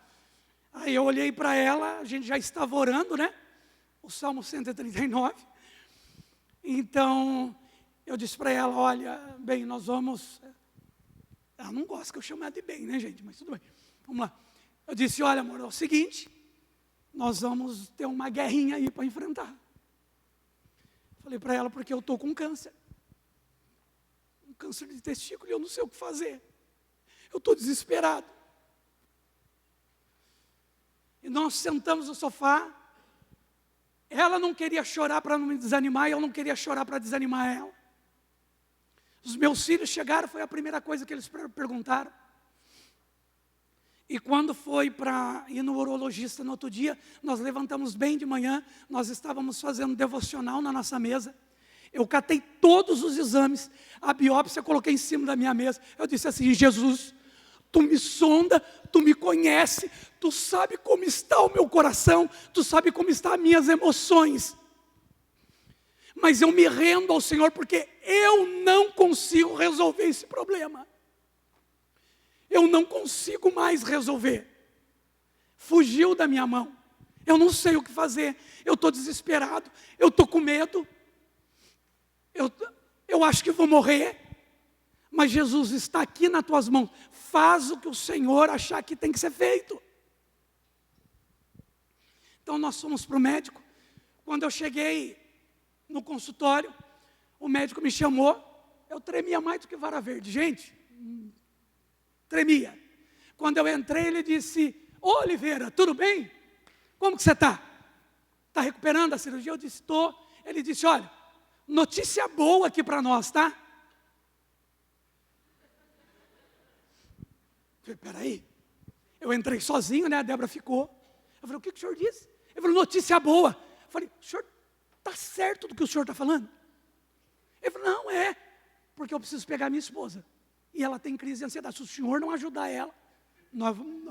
Aí eu olhei para ela, a gente já estava orando, né? O Salmo 139. Então, eu disse para ela: olha, bem, nós vamos... Ela não gosta que eu chame ela de bem, né, gente? Mas tudo bem, vamos lá. Eu disse: olha, amor, é o seguinte, nós vamos ter uma guerrinha aí para enfrentar. Falei para ela: porque eu estou com câncer. Um câncer de testículo e eu não sei o que fazer. Eu estou desesperado. E nós sentamos no sofá. Ela não queria chorar para não me desanimar, e eu não queria chorar para desanimar ela. Os meus filhos chegaram, foi a primeira coisa que eles perguntaram. E quando foi para ir no urologista no outro dia, nós levantamos bem de manhã, nós estávamos fazendo devocional na nossa mesa. Eu catei todos os exames, a biópsia eu coloquei em cima da minha mesa. Eu disse assim: Jesus, tu me sonda, tu me conhece, tu sabe como está o meu coração, tu sabe como estão as minhas emoções. Mas eu me rendo ao Senhor, porque eu não consigo resolver esse problema. Eu não consigo mais resolver. Fugiu da minha mão. Eu não sei o que fazer. Eu estou desesperado. Eu estou com medo. Eu acho que vou morrer. Mas Jesus está aqui nas tuas mãos. Faz o que o Senhor achar que tem que ser feito. Então nós fomos para o médico. Quando eu cheguei no consultório, o médico me chamou. Eu tremia mais do que vara verde. Gente, tremia. Quando eu entrei, ele disse: ô Oliveira, tudo bem? Como que você está? Está recuperando a cirurgia? Eu disse: estou. Ele disse: olha, notícia boa aqui para nós, tá? Eu falei: peraí. Eu entrei sozinho, né? A Débora ficou. Eu falei: o que o senhor disse? Ele falou: notícia boa. Eu falei: o senhor está certo do que o senhor está falando? Ele falou: não, é, porque eu preciso pegar minha esposa. E ela tem crise de ansiedade. Se o senhor não ajudar ela,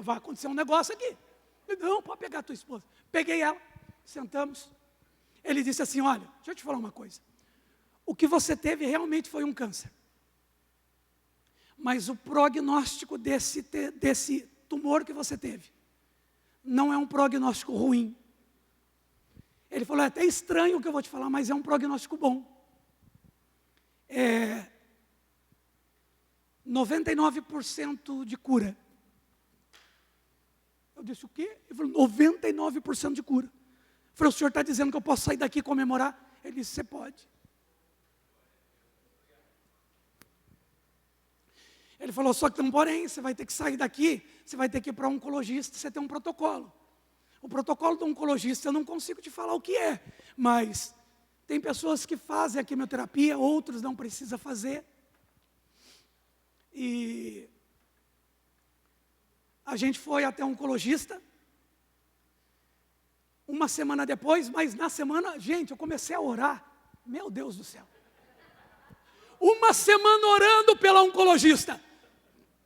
vai acontecer um negócio aqui. Eu falei: não, pode pegar a tua esposa. Peguei ela, sentamos. Ele disse assim: olha, deixa eu te falar uma coisa. O que você teve realmente foi um câncer. Mas o prognóstico desse tumor que você teve não é um prognóstico ruim. Ele falou: é até estranho o que eu vou te falar, mas é um prognóstico bom. 99% de cura. Eu disse, o quê? Ele falou, 99% de cura. Eu falei, o senhor está dizendo que eu posso sair daqui e comemorar? Ele disse, você pode. Ele falou, só que tem um porém, você vai ter que sair daqui, você vai ter que ir para um oncologista, você tem um protocolo. O protocolo do oncologista eu não consigo te falar o que é, mas tem pessoas que fazem a quimioterapia, outros não precisam fazer. E a gente foi até um oncologista, uma semana depois, mas na semana, gente, eu comecei a orar, meu Deus do céu. Uma semana orando pela oncologista,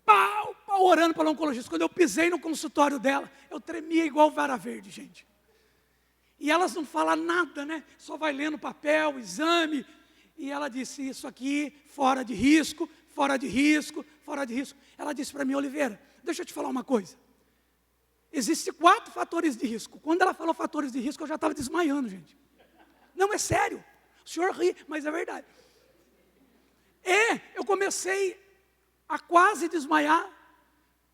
pau, orando pela oncologista. Quando eu pisei no consultório dela, eu tremia igual vara verde, gente. E elas não falam nada, né? Só vai lendo papel, exame. E ela disse, isso aqui, fora de risco, fora de risco, fora de risco. Ela disse para mim, Oliveira, deixa eu te falar uma coisa. Existem 4 fatores de risco. Quando ela falou fatores de risco, eu já estava desmaiando, gente. Não, é sério. O senhor ri, mas é verdade. Eu comecei a quase desmaiar,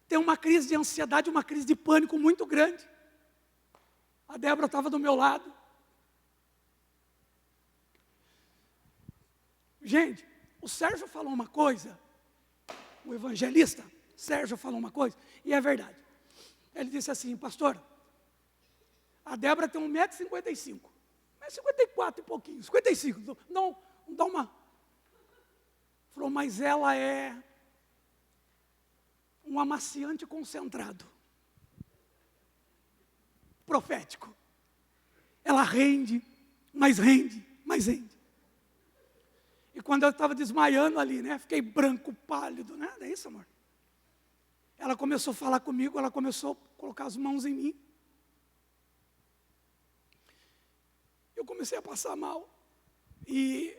ter uma crise de ansiedade, uma crise de pânico muito grande. A Débora estava do meu lado. Gente, o Sérgio falou uma coisa, o evangelista, Sérgio falou uma coisa, e é verdade. Ele disse assim, pastor, a Débora tem 1,55 m, 54 e pouquinho, 55, não dá uma... Falou, mas ela é um amaciante concentrado, profético. Ela rende, mais rende, mais rende. E quando eu estava desmaiando ali, né, fiquei branco, pálido, né, não é isso, amor? Ela começou a falar comigo, ela começou a colocar as mãos em mim. Eu comecei a passar mal. E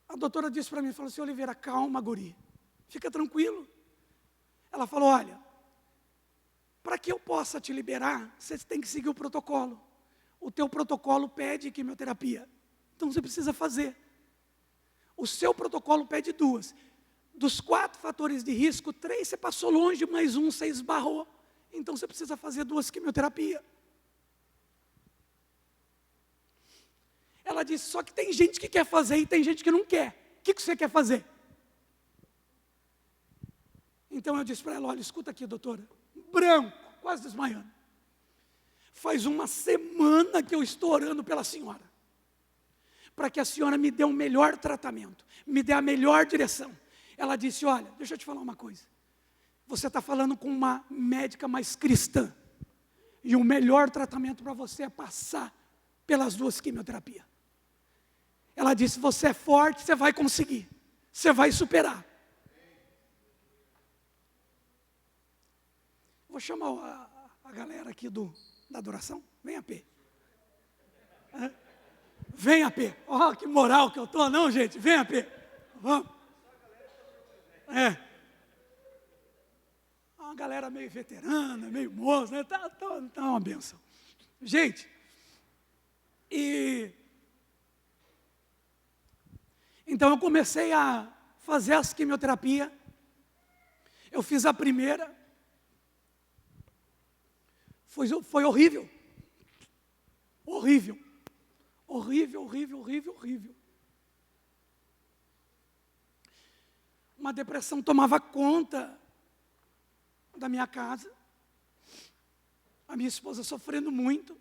a doutora disse para mim, falou assim, Oliveira, calma, guri, fica tranquilo. Ela falou, olha, para que eu possa te liberar, você tem que seguir o protocolo. O teu protocolo pede quimioterapia, então você precisa fazer. O seu protocolo pede 2. Dos 4 fatores de risco, 3 você passou longe, mais 1 você esbarrou. Então você precisa fazer 2 quimioterapias. Ela disse, só que tem gente que quer fazer e tem gente que não quer. O que você quer fazer? Então eu disse para ela, olha, escuta aqui, doutora. Branco, quase desmaiando. Faz uma semana que eu estou orando pela senhora. Para que a senhora me dê um melhor tratamento. Me dê a melhor direção. Ela disse, olha, deixa eu te falar uma coisa. Você está falando com uma médica mais cristã. E o melhor tratamento para você é passar pelas 2 quimioterapias. Ela disse, você é forte, você vai conseguir. Você vai superar. Vou chamar a galera aqui da adoração. Vem, AP. Vem, AP. Ó, que moral que eu estou, não, gente? Vem, AP. Vamos. Uma galera meio veterana, meio moça, né? Tá uma benção. Gente, então eu comecei a fazer as quimioterapia. Eu fiz a primeira. Foi horrível. Horrível. Horrível, horrível, horrível, horrível. Uma depressão tomava conta da minha casa. A minha esposa sofrendo muito.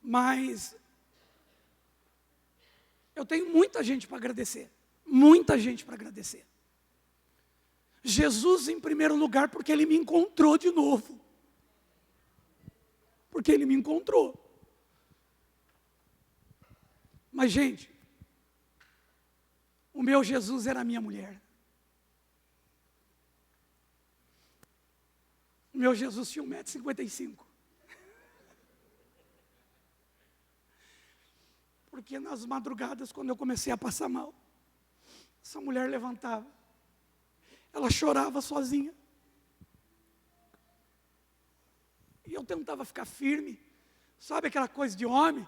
Mas eu tenho muita gente para agradecer. Muita gente para agradecer. Jesus em primeiro lugar, porque Ele me encontrou de novo. Porque Ele me encontrou. Mas, gente, o meu Jesus era a minha mulher. O meu Jesus tinha 1,55 m. Porque nas madrugadas, quando eu comecei a passar mal, essa mulher levantava. Ela chorava sozinha. E eu tentava ficar firme. Sabe aquela coisa de homem?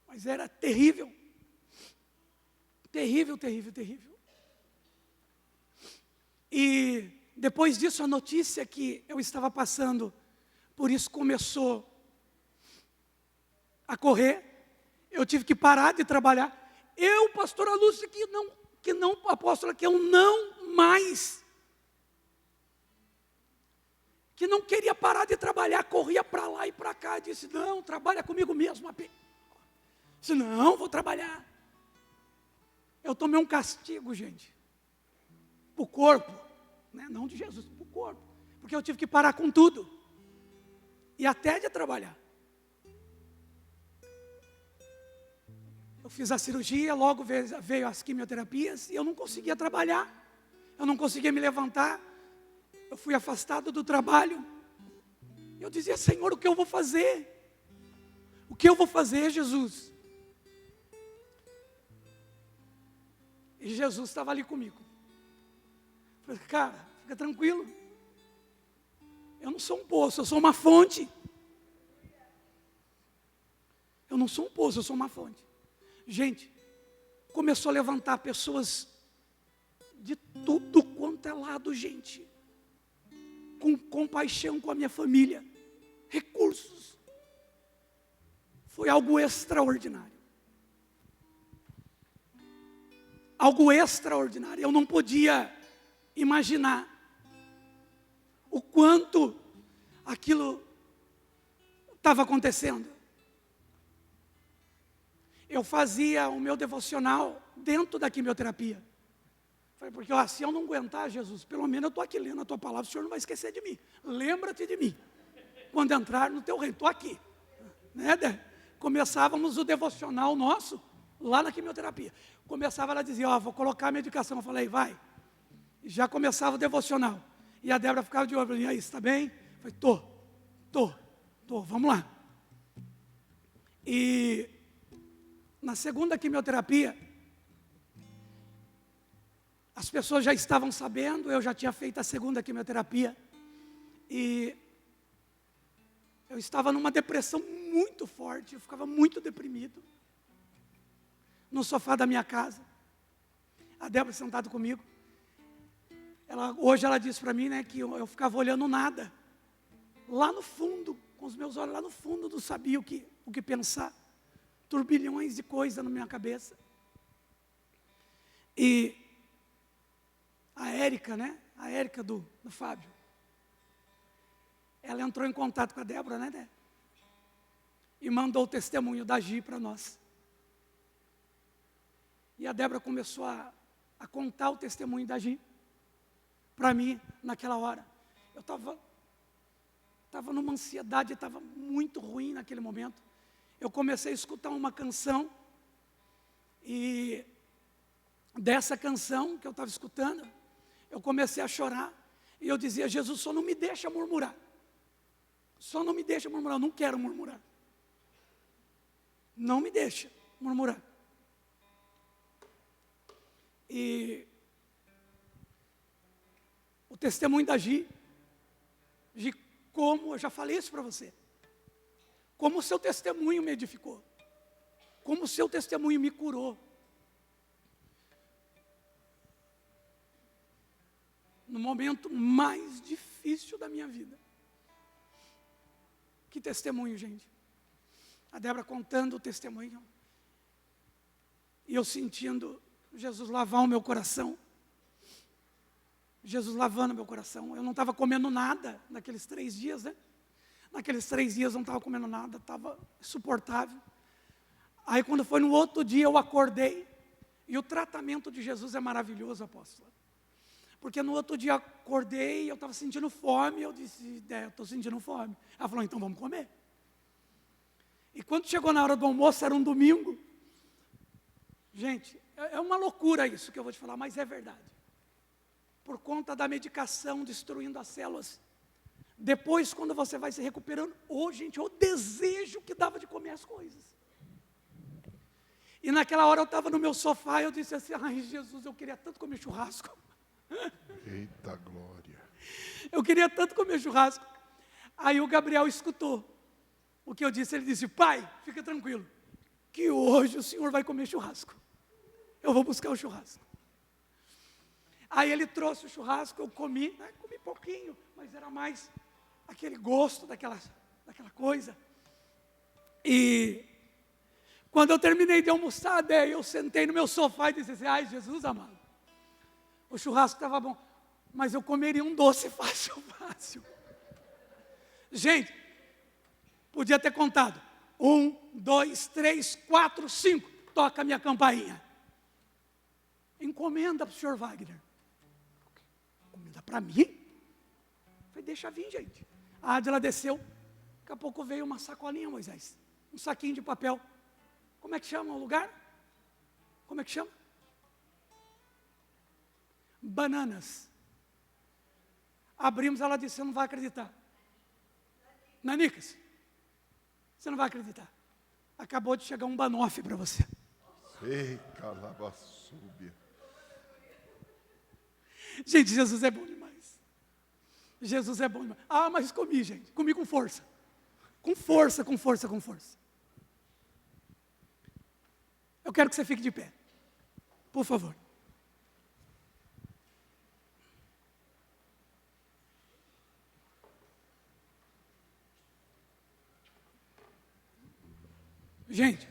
Mas era terrível. Terrível, terrível, terrível. E depois disso, a notícia que eu estava passando por isso começou a correr. Eu tive que parar de trabalhar. Eu, pastora Lúcia, apóstola, que eu não mais, que não queria parar de trabalhar, corria para lá e para cá, disse, não, trabalha comigo mesmo. Disse, não, vou trabalhar. Eu tomei um castigo, gente, para o corpo, né? Não de Jesus, para o corpo, porque eu tive que parar com tudo, e até de trabalhar. Eu fiz a cirurgia, logo veio as quimioterapias, e eu não conseguia trabalhar, eu não conseguia me levantar, eu fui afastado do trabalho. Eu dizia, Senhor, o que eu vou fazer? O que eu vou fazer, Jesus? E Jesus estava ali comigo. Eu falei, cara, fica tranquilo. Eu não sou um poço, eu sou uma fonte. Eu não sou um poço, eu sou uma fonte. Gente, começou a levantar pessoas de tudo quanto é lado, gente. Com compaixão com a minha família. Recursos. Foi algo extraordinário. Algo extraordinário. Eu não podia imaginar o quanto aquilo estava acontecendo. Eu fazia o meu devocional dentro da quimioterapia. Falei, porque se eu não aguentar, Jesus, pelo menos eu estou aqui lendo a tua palavra, o Senhor não vai esquecer de mim. Lembra-te de mim. Quando entrar no teu reino, estou aqui. Né? Começávamos o devocional nosso lá na quimioterapia. Começava, ela dizia, vou colocar a medicação. Eu falei, vai. E já começava o devocional. E a Débora ficava de olho, e aí, está bem? Eu falei, tô, vamos lá. E na segunda quimioterapia, as pessoas já estavam sabendo, eu já tinha feito a segunda quimioterapia. E eu estava numa depressão muito forte, eu ficava muito deprimido. No sofá da minha casa. A Débora sentada comigo. Hoje ela disse para mim, né, que eu ficava olhando nada. Lá no fundo, com os meus olhos lá no fundo, não sabia o que pensar. Turbilhões de coisas na minha cabeça. E a Érica, né? A Érica do Fábio. Ela entrou em contato com a Débora, né, Débora? E mandou o testemunho da Gi para nós. E a Débora começou a contar o testemunho da Gi para mim naquela hora. Eu estava numa ansiedade, estava muito ruim naquele momento. Eu comecei a escutar uma canção, e dessa canção que eu estava escutando, eu comecei a chorar, e eu dizia, Jesus, só não me deixa murmurar. Só não me deixa murmurar, eu não quero murmurar. Não me deixa murmurar. E o testemunho da Gi, como, eu já falei isso para você, como o seu testemunho me edificou, como o seu testemunho me curou. No momento mais difícil da minha vida. Que testemunho, gente. A Débora contando o testemunho, e eu sentindo Jesus lavar o meu coração. Jesus lavando meu coração. Eu não estava comendo nada naqueles 3 dias, né? Naqueles 3 dias eu não estava comendo nada, estava insuportável. Aí quando foi no outro dia eu acordei, e o tratamento de Jesus é maravilhoso, apóstolo. Porque no outro dia eu acordei, eu estava sentindo fome, eu disse, eu estou sentindo fome. Ela falou, então vamos comer. E quando chegou na hora do almoço, era um domingo. Gente, é uma loucura isso que eu vou te falar, mas é verdade. Por conta da medicação destruindo as células. Depois, quando você vai se recuperando, gente, o desejo que dava de comer as coisas. E naquela hora eu estava no meu sofá, eu disse assim, ai Jesus, eu queria tanto comer churrasco. Eita glória. Eu queria tanto comer churrasco. Aí o Gabriel escutou o que eu disse. Ele disse, pai, fica tranquilo, que hoje o senhor vai comer churrasco. eu vou buscar o churrasco. Aí ele trouxe o churrasco, eu comi, né? Comi pouquinho, mas era mais aquele gosto daquela coisa. E quando eu terminei de almoçar, daí eu sentei no meu sofá e disse assim, ai Jesus amado, o churrasco estava bom, mas eu comeria um doce fácil. Gente, podia ter contado, 1, 2, 3, 4, 5, toca a minha campainha. Encomenda para o senhor Wagner. Encomenda para mim? Falei, deixa vir, gente. A Adila desceu, daqui a pouco veio uma sacolinha, Moisés, um saquinho de papel. Como é que chama o lugar? Como é que chama? Bananas. Abrimos, ela disse, você não vai acreditar. Nanicas, você não vai acreditar. Acabou de chegar um banoffee para você. Ei, calabaçúbia. Gente, Jesus é bom demais. Jesus é bom demais. Ah, mas comi, gente. Comi com força. Com força. Eu quero que você fique de pé. Por favor. Gente,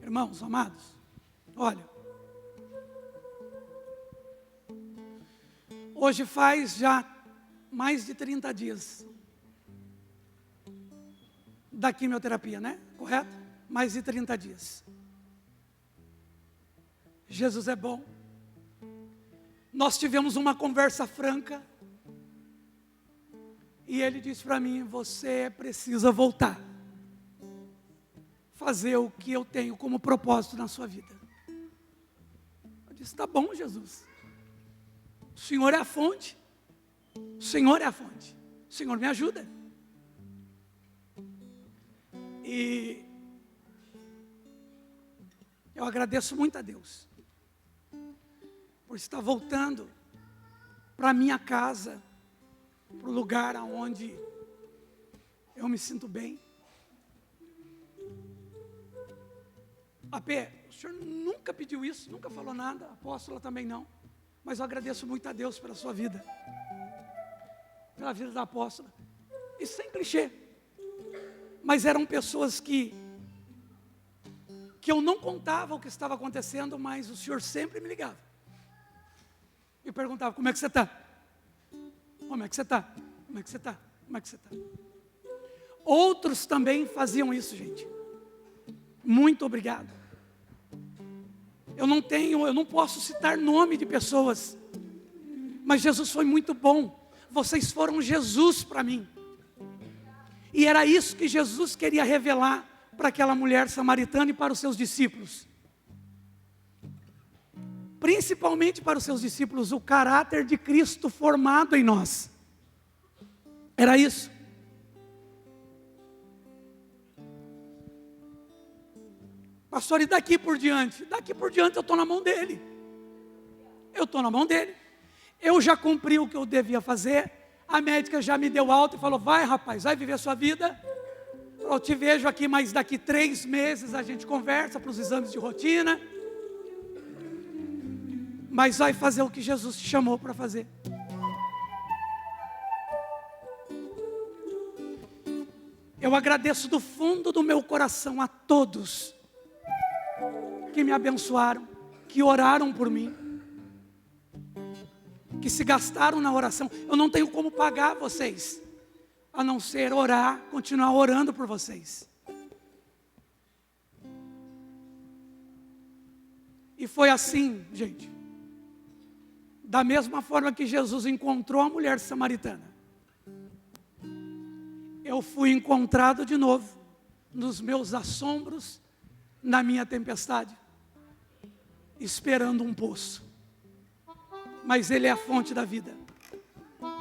irmãos amados, olha, hoje faz já mais de 30 dias da quimioterapia, né? Correto? Mais de 30 dias. Jesus é bom. Nós tivemos uma conversa franca e ele disse para mim, você precisa voltar. Fazer o que eu tenho como propósito na sua vida. Eu disse, tá bom, Jesus. O Senhor é a fonte. O Senhor é a fonte. O Senhor me ajuda. E eu agradeço muito a Deus por estar voltando para a minha casa, para o lugar onde eu me sinto bem. AP, o senhor nunca pediu isso, nunca falou nada, a apóstola também não, mas eu agradeço muito a Deus pela sua vida, pela vida da apóstola, e sem clichê, mas eram pessoas que eu não contava o que estava acontecendo, mas o senhor sempre me ligava, e perguntava, como é que você está? Como é que você está? Como é que você está? Como é que você está? Outros também faziam isso, gente, muito obrigado. Eu não posso citar nome de pessoas, mas Jesus foi muito bom. Vocês foram Jesus para mim. E era isso que Jesus queria revelar para aquela mulher samaritana e para os seus discípulos. Principalmente para os seus discípulos, o caráter de Cristo formado em nós. Era isso. Pastor, e daqui por diante? Daqui por diante eu estou na mão dele. Eu estou na mão dele. Eu já cumpri o que eu devia fazer. A médica já me deu alta e falou, vai rapaz, vai viver a sua vida. Eu te vejo aqui, mas daqui 3 meses a gente conversa para os exames de rotina. Mas vai fazer o que Jesus te chamou para fazer. Eu agradeço do fundo do meu coração a todos que me abençoaram, que oraram por mim, que se gastaram na oração. Eu não tenho como pagar vocês, a não ser orar, continuar orando por vocês. E foi assim, gente, da mesma forma que Jesus encontrou a mulher samaritana, eu fui encontrado de novo, nos meus assombros, na minha tempestade, esperando um poço. Mas Ele é a fonte da vida.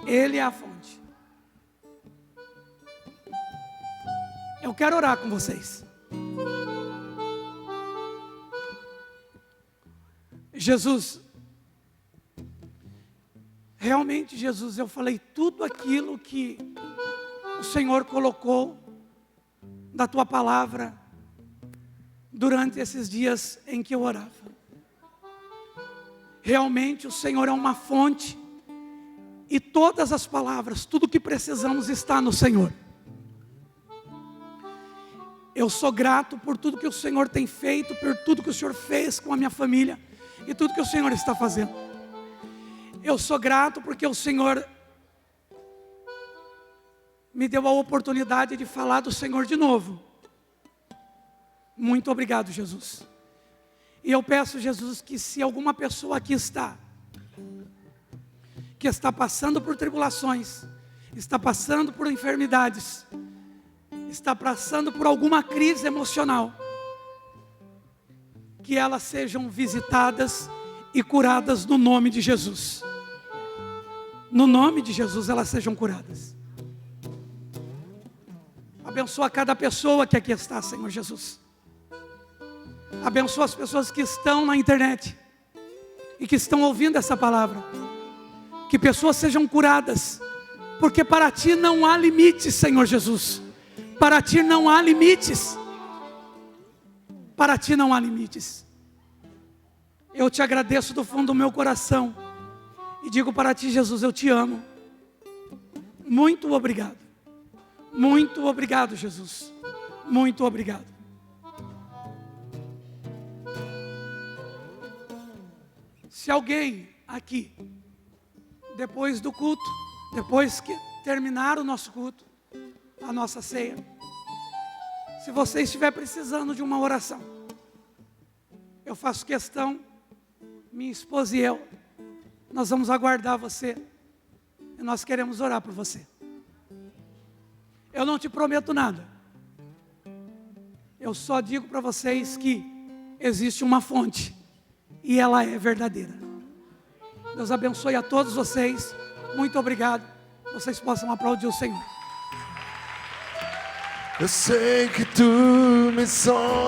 Ele é a fonte. Eu quero orar com vocês. Jesus, realmente, Jesus, eu falei tudo aquilo que o Senhor colocou da Tua palavra durante esses dias em que eu orava. Realmente o Senhor é uma fonte. E todas as palavras, tudo que precisamos está no Senhor. Eu sou grato por tudo que o Senhor tem feito, por tudo que o Senhor fez com a minha família e tudo que o Senhor está fazendo. Eu sou grato porque o Senhor me deu a oportunidade de falar do Senhor de novo. Muito obrigado, Jesus. E eu peço, Jesus, que se alguma pessoa aqui está, que está passando por tribulações, está passando por enfermidades, está passando por alguma crise emocional, que elas sejam visitadas e curadas no nome de Jesus. No nome de Jesus elas sejam curadas. Abençoa cada pessoa que aqui está, Senhor Jesus. Abençoa as pessoas que estão na internet e que estão ouvindo essa palavra. Que pessoas sejam curadas, porque para Ti não há limites, Senhor Jesus. Para Ti não há limites. Para Ti não há limites. Eu Te agradeço do fundo do meu coração e digo para Ti, Jesus, eu Te amo. Muito obrigado. Muito obrigado, Jesus. Muito obrigado. Se alguém aqui, depois do culto, depois que terminar o nosso culto, a nossa ceia, se você estiver precisando de uma oração, eu faço questão, minha esposa e eu, nós vamos aguardar você e nós queremos orar por você. Eu não te prometo nada, eu só digo para vocês que existe uma fonte e ela é verdadeira. Deus abençoe a todos vocês, muito obrigado, vocês possam aplaudir o Senhor. Eu sei que Tu me sonhas.